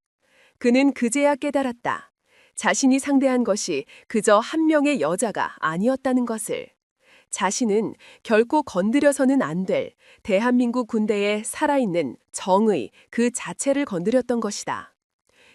그는 그제야 깨달았다. 자신이 상대한 것이 그저 한 명의 여자가 아니었다는 것을. 자신은 결코 건드려서는 안 될 대한민국 군대의 살아있는 정의 그 자체를 건드렸던 것이다.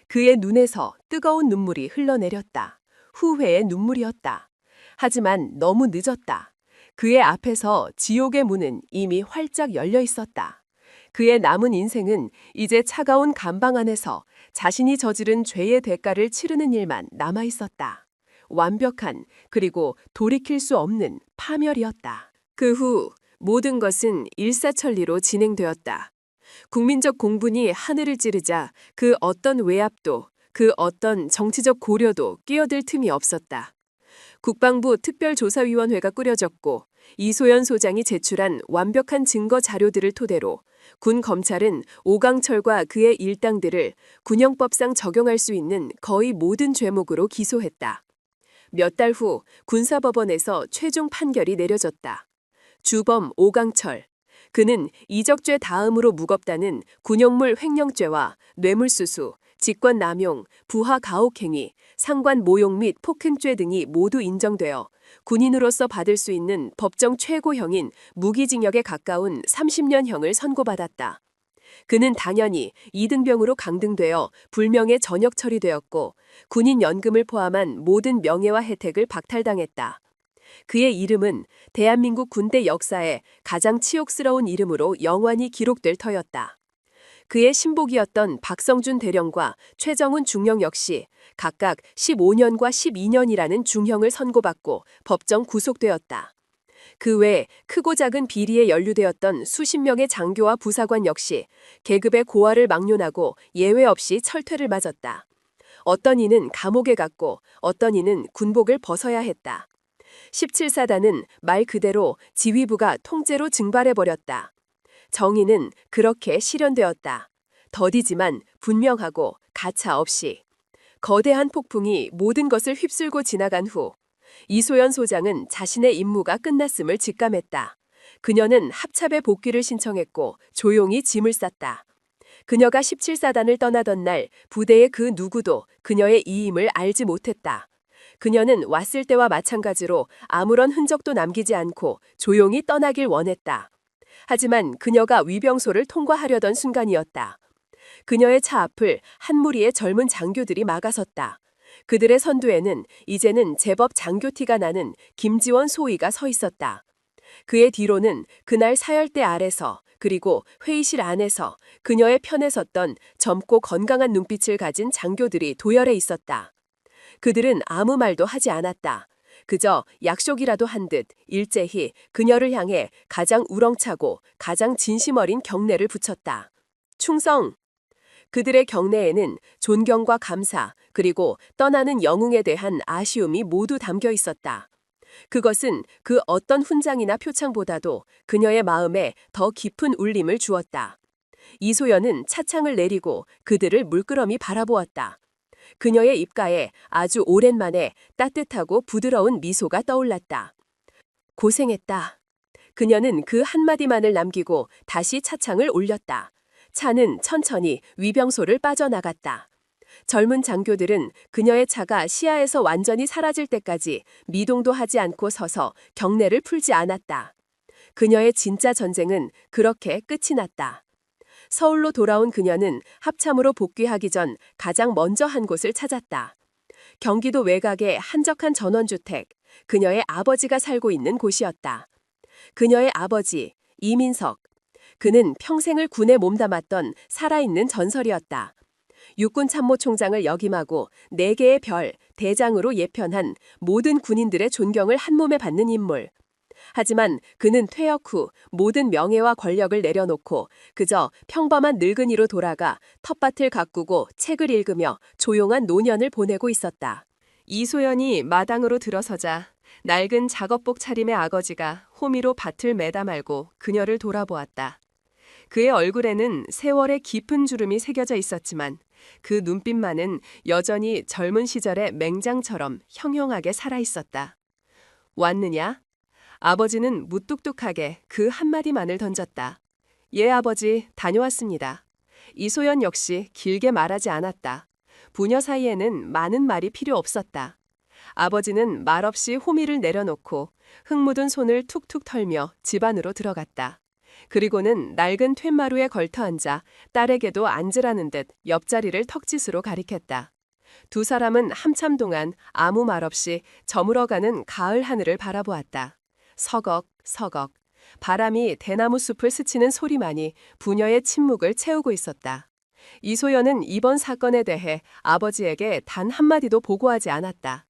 그의 눈에서 뜨거운 눈물이 흘러내렸다. 후회의 눈물이었다. 하지만 너무 늦었다. 그의 앞에서 지옥의 문은 이미 활짝 열려 있었다. 그의 남은 인생은 이제 차가운 감방 안에서 자신이 저지른 죄의 대가를 치르는 일만 남아 있었다. 완벽한 그리고 돌이킬 수 없는 파멸이었다. 그 후 모든 것은 일사천리로 진행되었다. 국민적 공분이 하늘을 찌르자 그 어떤 외압도 그 어떤 정치적 고려도 끼어들 틈이 없었다. 국방부 특별조사위원회가 꾸려졌고 이소연 소장이 제출한 완벽한 증거 자료들을 토대로 군 검찰은 오강철과 그의 일당들을 군형법상 적용할 수 있는 거의 모든 죄목으로 기소했다. 몇 달 후 군사법원에서 최종 판결이 내려졌다. 주범 오강철. 그는 이적죄 다음으로 무겁다는 군용물 횡령죄와 뇌물수수, 직권남용, 부하 가혹행위, 상관 모욕 및 폭행죄 등이 모두 인정되어 군인으로서 받을 수 있는 법정 최고형인 무기징역에 가까운 30년형을 선고받았다. 그는 당연히 이등병으로 강등되어 불명예 전역 처리되었고 군인 연금을 포함한 모든 명예와 혜택을 박탈당했다. 그의 이름은 대한민국 군대 역사에 가장 치욕스러운 이름으로 영원히 기록될 터였다. 그의 신복이었던 박성준 대령과 최정훈 중령 역시 각각 15년과 12년이라는 중형을 선고받고 법정 구속되었다. 그 외 크고 작은 비리에 연루되었던 수십 명의 장교와 부사관 역시 계급의 고하를 막론하고 예외 없이 철퇴를 맞았다. 어떤 이는 감옥에 갔고 어떤 이는 군복을 벗어야 했다. 17사단은 말 그대로 지휘부가 통째로 증발해버렸다. 정의는 그렇게 실현되었다. 더디지만 분명하고 가차 없이. 거대한 폭풍이 모든 것을 휩쓸고 지나간 후 이소연 소장은 자신의 임무가 끝났음을 직감했다. 그녀는 합참에 복귀를 신청했고 조용히 짐을 쌌다. 그녀가 17사단을 떠나던 날 부대의 그 누구도 그녀의 이임을 알지 못했다. 그녀는 왔을 때와 마찬가지로 아무런 흔적도 남기지 않고 조용히 떠나길 원했다. 하지만 그녀가 위병소를 통과하려던 순간이었다. 그녀의 차 앞을 한 무리의 젊은 장교들이 막아섰다. 그들의 선두에는 이제는 제법 장교티가 나는 김지원 소위가 서 있었다. 그의 뒤로는 그날 사열대 아래서 그리고 회의실 안에서 그녀의 편에 섰던 젊고 건강한 눈빛을 가진 장교들이 도열해 있었다. 그들은 아무 말도 하지 않았다. 그저 약속이라도 한 듯 일제히 그녀를 향해 가장 우렁차고 가장 진심 어린 경례를 붙였다. 충성! 그들의 경례에는 존경과 감사, 그리고 떠나는 영웅에 대한 아쉬움이 모두 담겨 있었다. 그것은 그 어떤 훈장이나 표창보다도 그녀의 마음에 더 깊은 울림을 주었다. 이소연은 차창을 내리고 그들을 물끄러미 바라보았다. 그녀의 입가에 아주 오랜만에 따뜻하고 부드러운 미소가 떠올랐다. 고생했다. 그녀는 그 한마디만을 남기고 다시 차창을 올렸다. 차는 천천히 위병소를 빠져나갔다. 젊은 장교들은 그녀의 차가 시야에서 완전히 사라질 때까지 미동도 하지 않고 서서 경례를 풀지 않았다. 그녀의 진짜 전쟁은 그렇게 끝이 났다. 서울로 돌아온 그녀는 합참으로 복귀하기 전 가장 먼저 한 곳을 찾았다. 경기도 외곽의 한적한 전원주택, 그녀의 아버지가 살고 있는 곳이었다. 그녀의 아버지, 이민석. 그는 평생을 군에 몸담았던 살아있는 전설이었다. 육군 참모총장을 역임하고 4개의 별, 대장으로 예편한 모든 군인들의 존경을 한몸에 받는 인물. 하지만 그는 퇴역 후 모든 명예와 권력을 내려놓고 그저 평범한 늙은이로 돌아가 텃밭을 가꾸고 책을 읽으며 조용한 노년을 보내고 있었다. 이소연이 마당으로 들어서자 낡은 작업복 차림의 아버지가 호미로 밭을 매다 말고 그녀를 돌아보았다. 그의 얼굴에는 세월의 깊은 주름이 새겨져 있었지만 그 눈빛만은 여전히 젊은 시절의 맹장처럼 형형하게 살아있었다. 왔느냐? 아버지는 무뚝뚝하게 그 한마디만을 던졌다. 예, 아버지, 다녀왔습니다. 이소연 역시 길게 말하지 않았다. 부녀 사이에는 많은 말이 필요 없었다. 아버지는 말없이 호미를 내려놓고 흙 묻은 손을 툭툭 털며 집 안으로 들어갔다. 그리고는 낡은 툇마루에 걸터앉아 딸에게도 앉으라는 듯 옆자리를 턱짓으로 가리켰다. 두 사람은 한참 동안 아무 말 없이 저물어가는 가을 하늘을 바라보았다. 서걱 서걱 바람이 대나무 숲을 스치는 소리만이 부녀의 침묵을 채우고 있었다. 이소연은 이번 사건에 대해 아버지에게 단 한마디도 보고하지 않았다.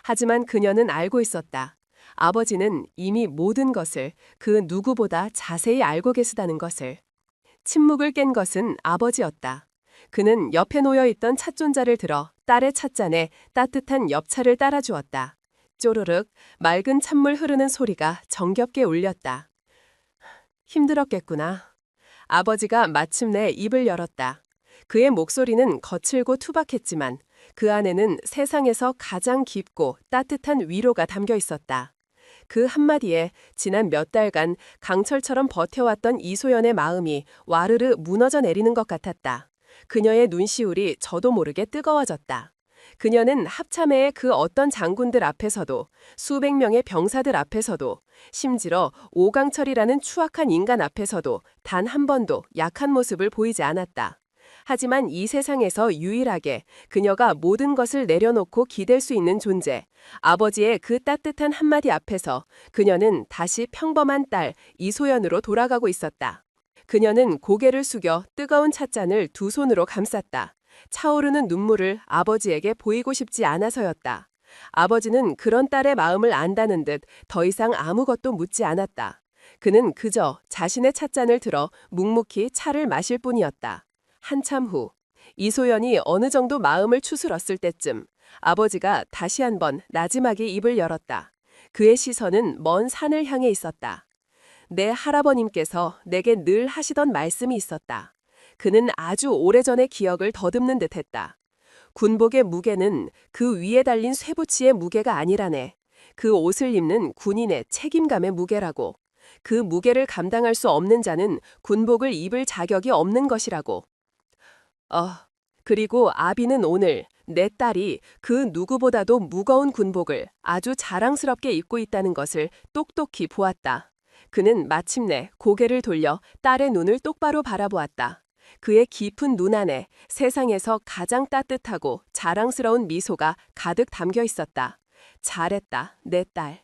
하지만 그녀는 알고 있었다. 아버지는 이미 모든 것을 그 누구보다 자세히 알고 계시다는 것을. 침묵을 깬 것은 아버지였다. 그는 옆에 놓여있던 찻존자를 들어 딸의 찻잔에 따뜻한 엽차를 따라주었다. 쪼르륵 맑은 찬물 흐르는 소리가 정겹게 울렸다. 힘들었겠구나. 아버지가 마침내 입을 열었다. 그의 목소리는 거칠고 투박했지만 그 안에는 세상에서 가장 깊고 따뜻한 위로가 담겨 있었다. 그 한마디에 지난 몇 달간 강철처럼 버텨왔던 이소연의 마음이 와르르 무너져 내리는 것 같았다. 그녀의 눈시울이 저도 모르게 뜨거워졌다. 그녀는 합참의 그 어떤 장군들 앞에서도 수백 명의 병사들 앞에서도 심지어 오강철이라는 추악한 인간 앞에서도 단 한 번도 약한 모습을 보이지 않았다. 하지만 이 세상에서 유일하게 그녀가 모든 것을 내려놓고 기댈 수 있는 존재, 아버지의 그 따뜻한 한마디 앞에서 그녀는 다시 평범한 딸 이소연으로 돌아가고 있었다. 그녀는 고개를 숙여 뜨거운 찻잔을 두 손으로 감쌌다. 차오르는 눈물을 아버지에게 보이고 싶지 않아서였다. 아버지는 그런 딸의 마음을 안다는 듯 더 이상 아무것도 묻지 않았다. 그는 그저 자신의 찻잔을 들어 묵묵히 차를 마실 뿐이었다. 한참 후 이소연이 어느 정도 마음을 추스렀을 때쯤 아버지가 다시 한번 나지막이 입을 열었다. 그의 시선은 먼 산을 향해 있었다. 내 할아버님께서 내게 늘 하시던 말씀이 있었다. 그는 아주 오래전의 기억을 더듬는 듯했다. 군복의 무게는 그 위에 달린 쇠붙이의 무게가 아니라네. 그 옷을 입는 군인의 책임감의 무게라고. 그 무게를 감당할 수 없는 자는 군복을 입을 자격이 없는 것이라고. 그리고 아비는 오늘 내 딸이 그 누구보다도 무거운 군복을 아주 자랑스럽게 입고 있다는 것을 똑똑히 보았다. 그는 마침내 고개를 돌려 딸의 눈을 똑바로 바라보았다. 그의 깊은 눈 안에 세상에서 가장 따뜻하고 자랑스러운 미소가 가득 담겨 있었다. 잘했다, 내 딸.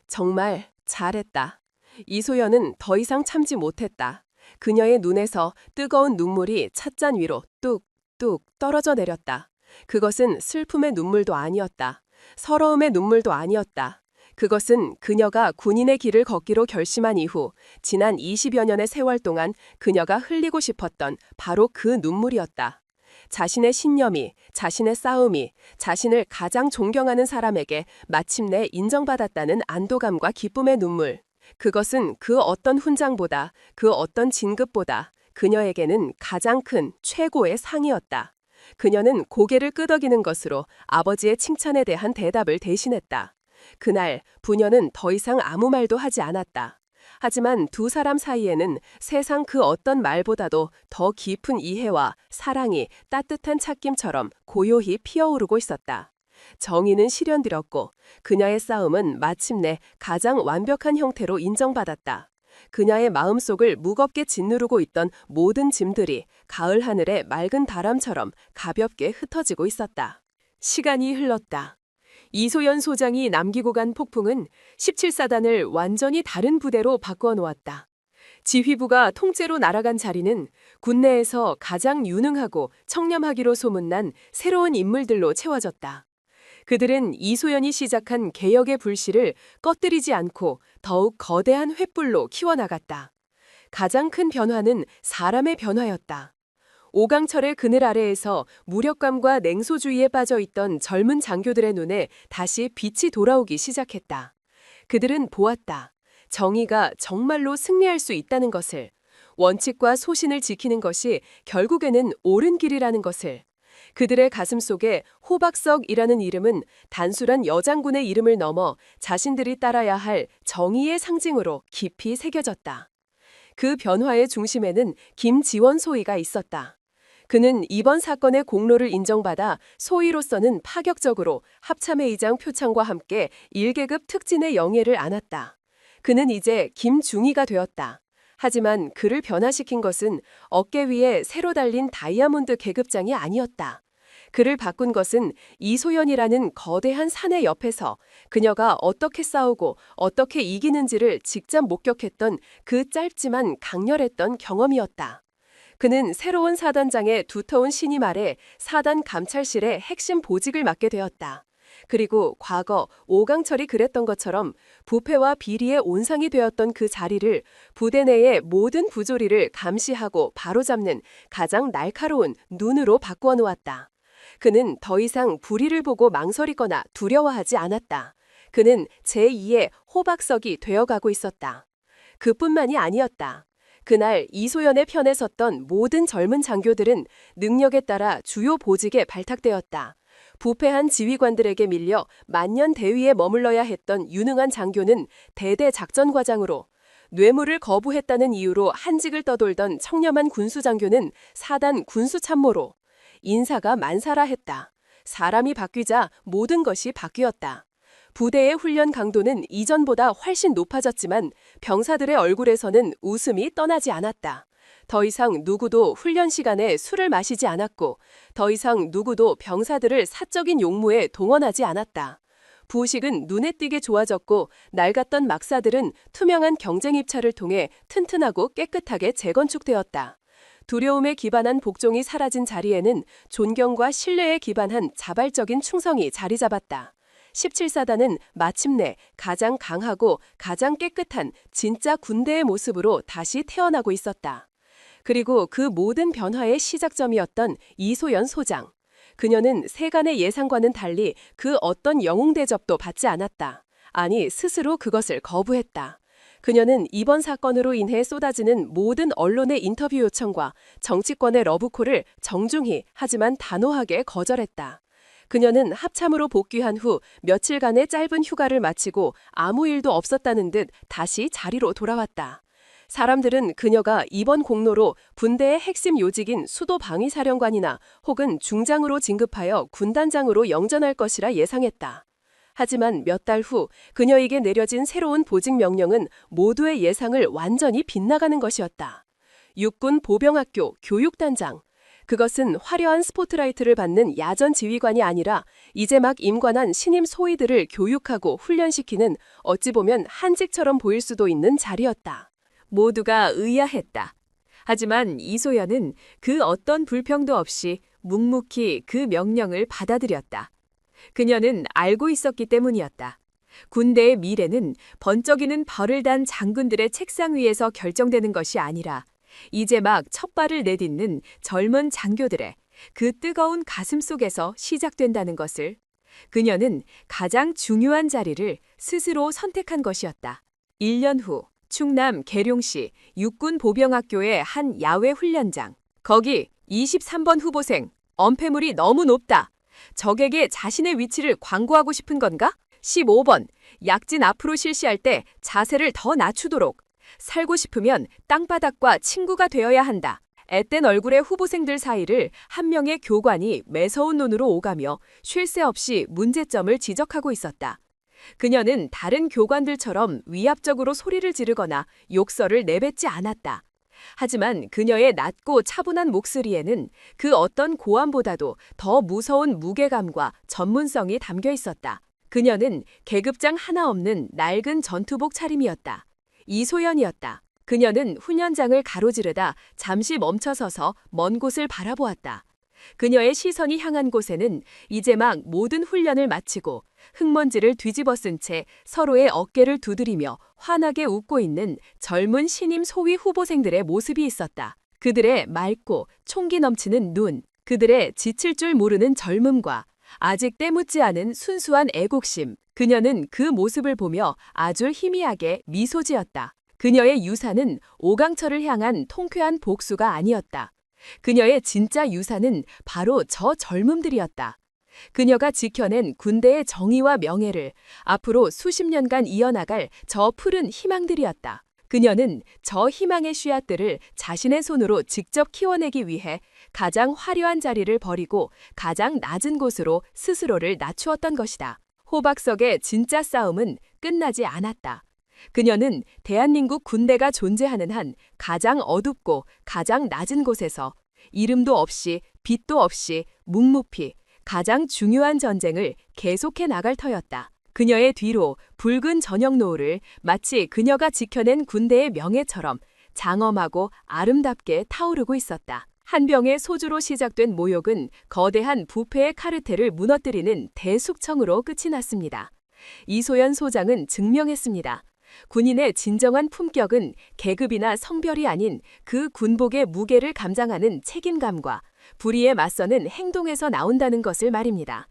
정말 잘했다. 이소연은 더 이상 참지 못했다. 그녀의 눈에서 뜨거운 눈물이 찻잔 위로 뚝뚝 떨어져 내렸다. 그것은 슬픔의 눈물도 아니었다. 서러움의 눈물도 아니었다. 그것은 그녀가 군인의 길을 걷기로 결심한 이후 지난 20여 년의 세월 동안 그녀가 흘리고 싶었던 바로 그 눈물이었다. 자신의 신념이, 자신의 싸움이, 자신을 가장 존경하는 사람에게 마침내 인정받았다는 안도감과 기쁨의 눈물. 그것은 그 어떤 훈장보다, 그 어떤 진급보다 그녀에게는 가장 큰 최고의 상이었다. 그녀는 고개를 끄덕이는 것으로 아버지의 칭찬에 대한 대답을 대신했다. 그날 부녀는 더 이상 아무 말도 하지 않았다. 하지만 두 사람 사이에는 세상 그 어떤 말보다도 더 깊은 이해와 사랑이 따뜻한 찻김처럼 고요히 피어오르고 있었다. 정의는 실현되었고 그녀의 싸움은 마침내 가장 완벽한 형태로 인정받았다. 그녀의 마음속을 무겁게 짓누르고 있던 모든 짐들이 가을 하늘의 맑은 바람처럼 가볍게 흩어지고 있었다. 시간이 흘렀다. 이소연 소장이 남기고 간 폭풍은 17사단을 완전히 다른 부대로 바꾸어 놓았다. 지휘부가 통째로 날아간 자리는 군내에서 가장 유능하고 청렴하기로 소문난 새로운 인물들로 채워졌다. 그들은 이소연이 시작한 개혁의 불씨를 꺼뜨리지 않고 더욱 거대한 횃불로 키워나갔다. 가장 큰 변화는 사람의 변화였다. 오강철의 그늘 아래에서 무력감과 냉소주의에 빠져있던 젊은 장교들의 눈에 다시 빛이 돌아오기 시작했다. 그들은 보았다. 정의가 정말로 승리할 수 있다는 것을, 원칙과 소신을 지키는 것이 결국에는 옳은 길이라는 것을. 그들의 가슴 속에 호박석이라는 이름은 단순한 여장군의 이름을 넘어 자신들이 따라야 할 정의의 상징으로 깊이 새겨졌다. 그 변화의 중심에는 김지원 소위가 있었다. 그는 이번 사건의 공로를 인정받아 소위로서는 파격적으로 합참의의장 표창과 함께 1계급 특진의 영예를 안았다. 그는 이제 김중의가 되었다. 하지만 그를 변화시킨 것은 어깨 위에 새로 달린 다이아몬드 계급장이 아니었다. 그를 바꾼 것은 이소연이라는 거대한 사내 옆에서 그녀가 어떻게 싸우고 어떻게 이기는지를 직접 목격했던 그 짧지만 강렬했던 경험이었다. 그는 새로운 사단장의 두터운 신임 아래 사단 감찰실의 핵심 보직을 맡게 되었다. 그리고 과거 오강철이 그랬던 것처럼 부패와 비리의 온상이 되었던 그 자리를 부대 내의 모든 부조리를 감시하고 바로잡는 가장 날카로운 눈으로 바꾸어 놓았다. 그는 더 이상 불의를 보고 망설이거나 두려워하지 않았다. 그는 제2의 호박석이 되어가고 있었다. 그뿐만이 아니었다. 그날 이소연의 편에 섰던 모든 젊은 장교들은 능력에 따라 주요 보직에 발탁되었다. 부패한 지휘관들에게 밀려 만년 대위에 머물러야 했던 유능한 장교는 대대 작전과장으로, 뇌물을 거부했다는 이유로 한직을 떠돌던 청렴한 군수장교는 사단 군수참모로, 인사가 만사라 했다. 사람이 바뀌자 모든 것이 바뀌었다. 부대의 훈련 강도는 이전보다 훨씬 높아졌지만 병사들의 얼굴에서는 웃음이 떠나지 않았다. 더 이상 누구도 훈련 시간에 술을 마시지 않았고 더 이상 누구도 병사들을 사적인 용무에 동원하지 않았다. 부식은 눈에 띄게 좋아졌고 낡았던 막사들은 투명한 경쟁 입찰을 통해 튼튼하고 깨끗하게 재건축되었다. 두려움에 기반한 복종이 사라진 자리에는 존경과 신뢰에 기반한 자발적인 충성이 자리 잡았다. 17사단은 마침내 가장 강하고 가장 깨끗한 진짜 군대의 모습으로 다시 태어나고 있었다. 그리고 그 모든 변화의 시작점이었던 이소연 소장. 그녀는 세간의 예상과는 달리 그 어떤 영웅 대접도 받지 않았다. 아니, 스스로 그것을 거부했다. 그녀는 이번 사건으로 인해 쏟아지는 모든 언론의 인터뷰 요청과 정치권의 러브콜을 정중히 하지만 단호하게 거절했다. 그녀는 합참으로 복귀한 후 며칠간의 짧은 휴가를 마치고 아무 일도 없었다는 듯 다시 자리로 돌아왔다. 사람들은 그녀가 이번 공로로 군대의 핵심 요직인 수도방위사령관이나 혹은 중장으로 진급하여 군단장으로 영전할 것이라 예상했다. 하지만 몇 달 후 그녀에게 내려진 새로운 보직 명령은 모두의 예상을 완전히 빗나가는 것이었다. 육군 보병학교 교육단장. 그것은 화려한 스포트라이트를 받는 야전 지휘관이 아니라 이제 막 임관한 신임 소위들을 교육하고 훈련시키는 어찌 보면 한직처럼 보일 수도 있는 자리였다. 모두가 의아했다. 하지만 이소연은 그 어떤 불평도 없이 묵묵히 그 명령을 받아들였다. 그녀는 알고 있었기 때문이었다. 군대의 미래는 번쩍이는 벌을 단 장군들의 책상 위에서 결정되는 것이 아니라 이제 막 첫 발을 내딛는 젊은 장교들의 그 뜨거운 가슴 속에서 시작된다는 것을 그녀는 가장 중요한 자리를 스스로 선택한 것이었다. 1년 후 충남 계룡시 육군보병학교의 한 야외 훈련장. 거기 23번 후보생, 엄폐물이 너무 높다. 적에게 자신의 위치를 광고하고 싶은 건가? 15번, 약진 앞으로 실시할 때 자세를 더 낮추도록. 살고 싶으면 땅바닥과 친구가 되어야 한다. 앳된 얼굴의 후보생들 사이를 한 명의 교관이 매서운 눈으로 오가며 쉴 새 없이 문제점을 지적하고 있었다. 그녀는 다른 교관들처럼 위압적으로 소리를 지르거나 욕설을 내뱉지 않았다. 하지만 그녀의 낮고 차분한 목소리에는 그 어떤 고함보다도 더 무서운 무게감과 전문성이 담겨 있었다. 그녀는 계급장 하나 없는 낡은 전투복 차림이었다. 이소연이었다. 그녀는 훈련장을 가로지르다 잠시 멈춰서서 먼 곳을 바라보았다. 그녀의 시선이 향한 곳에는 이제 막 모든 훈련을 마치고 흙먼지를 뒤집어 쓴 채 서로의 어깨를 두드리며 환하게 웃고 있는 젊은 신임 소위 후보생들의 모습이 있었다. 그들의 맑고 총기 넘치는 눈, 그들의 지칠 줄 모르는 젊음과 아직 때묻지 않은 순수한 애국심. 그녀는 그 모습을 보며 아주 희미하게 미소 지었다. 그녀의 유산은 오강철을 향한 통쾌한 복수가 아니었다. 그녀의 진짜 유산은 바로 저 젊음들이었다. 그녀가 지켜낸 군대의 정의와 명예를 앞으로 수십 년간 이어나갈 저 푸른 희망들이었다. 그녀는 저 희망의 씨앗들을 자신의 손으로 직접 키워내기 위해 가장 화려한 자리를 버리고 가장 낮은 곳으로 스스로를 낮추었던 것이다. 호박석의 진짜 싸움은 끝나지 않았다. 그녀는 대한민국 군대가 존재하는 한 가장 어둡고 가장 낮은 곳에서 이름도 없이 빛도 없이 묵묵히 가장 중요한 전쟁을 계속해 나갈 터였다. 그녀의 뒤로 붉은 저녁 노을을 마치 그녀가 지켜낸 군대의 명예처럼 장엄하고 아름답게 타오르고 있었다. 한 병의 소주로 시작된 모욕은 거대한 부패의 카르텔을 무너뜨리는 대숙청으로 끝이 났습니다. 이소연 소장은 증명했습니다. 군인의 진정한 품격은 계급이나 성별이 아닌 그 군복의 무게를 감장하는 책임감과 불의에 맞서는 행동에서 나온다는 것을 말입니다.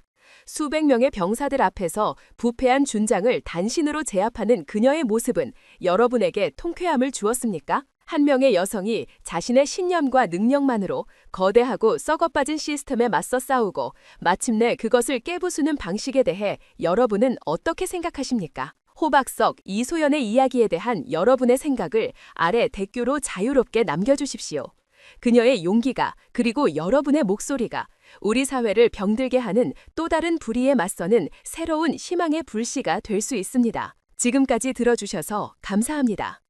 수백 명의 병사들 앞에서 부패한 준장을 단신으로 제압하는 그녀의 모습은 여러분에게 통쾌함을 주었습니까? 한 명의 여성이 자신의 신념과 능력만으로 거대하고 썩어빠진 시스템에 맞서 싸우고 마침내 그것을 깨부수는 방식에 대해 여러분은 어떻게 생각하십니까? 호박석 이소연의 이야기에 대한 여러분의 생각을 아래 댓글로 자유롭게 남겨주십시오. 그녀의 용기가 그리고 여러분의 목소리가 우리 사회를 병들게 하는 또 다른 불의에 맞서는 새로운 희망의 불씨가 될 수 있습니다. 지금까지 들어주셔서 감사합니다.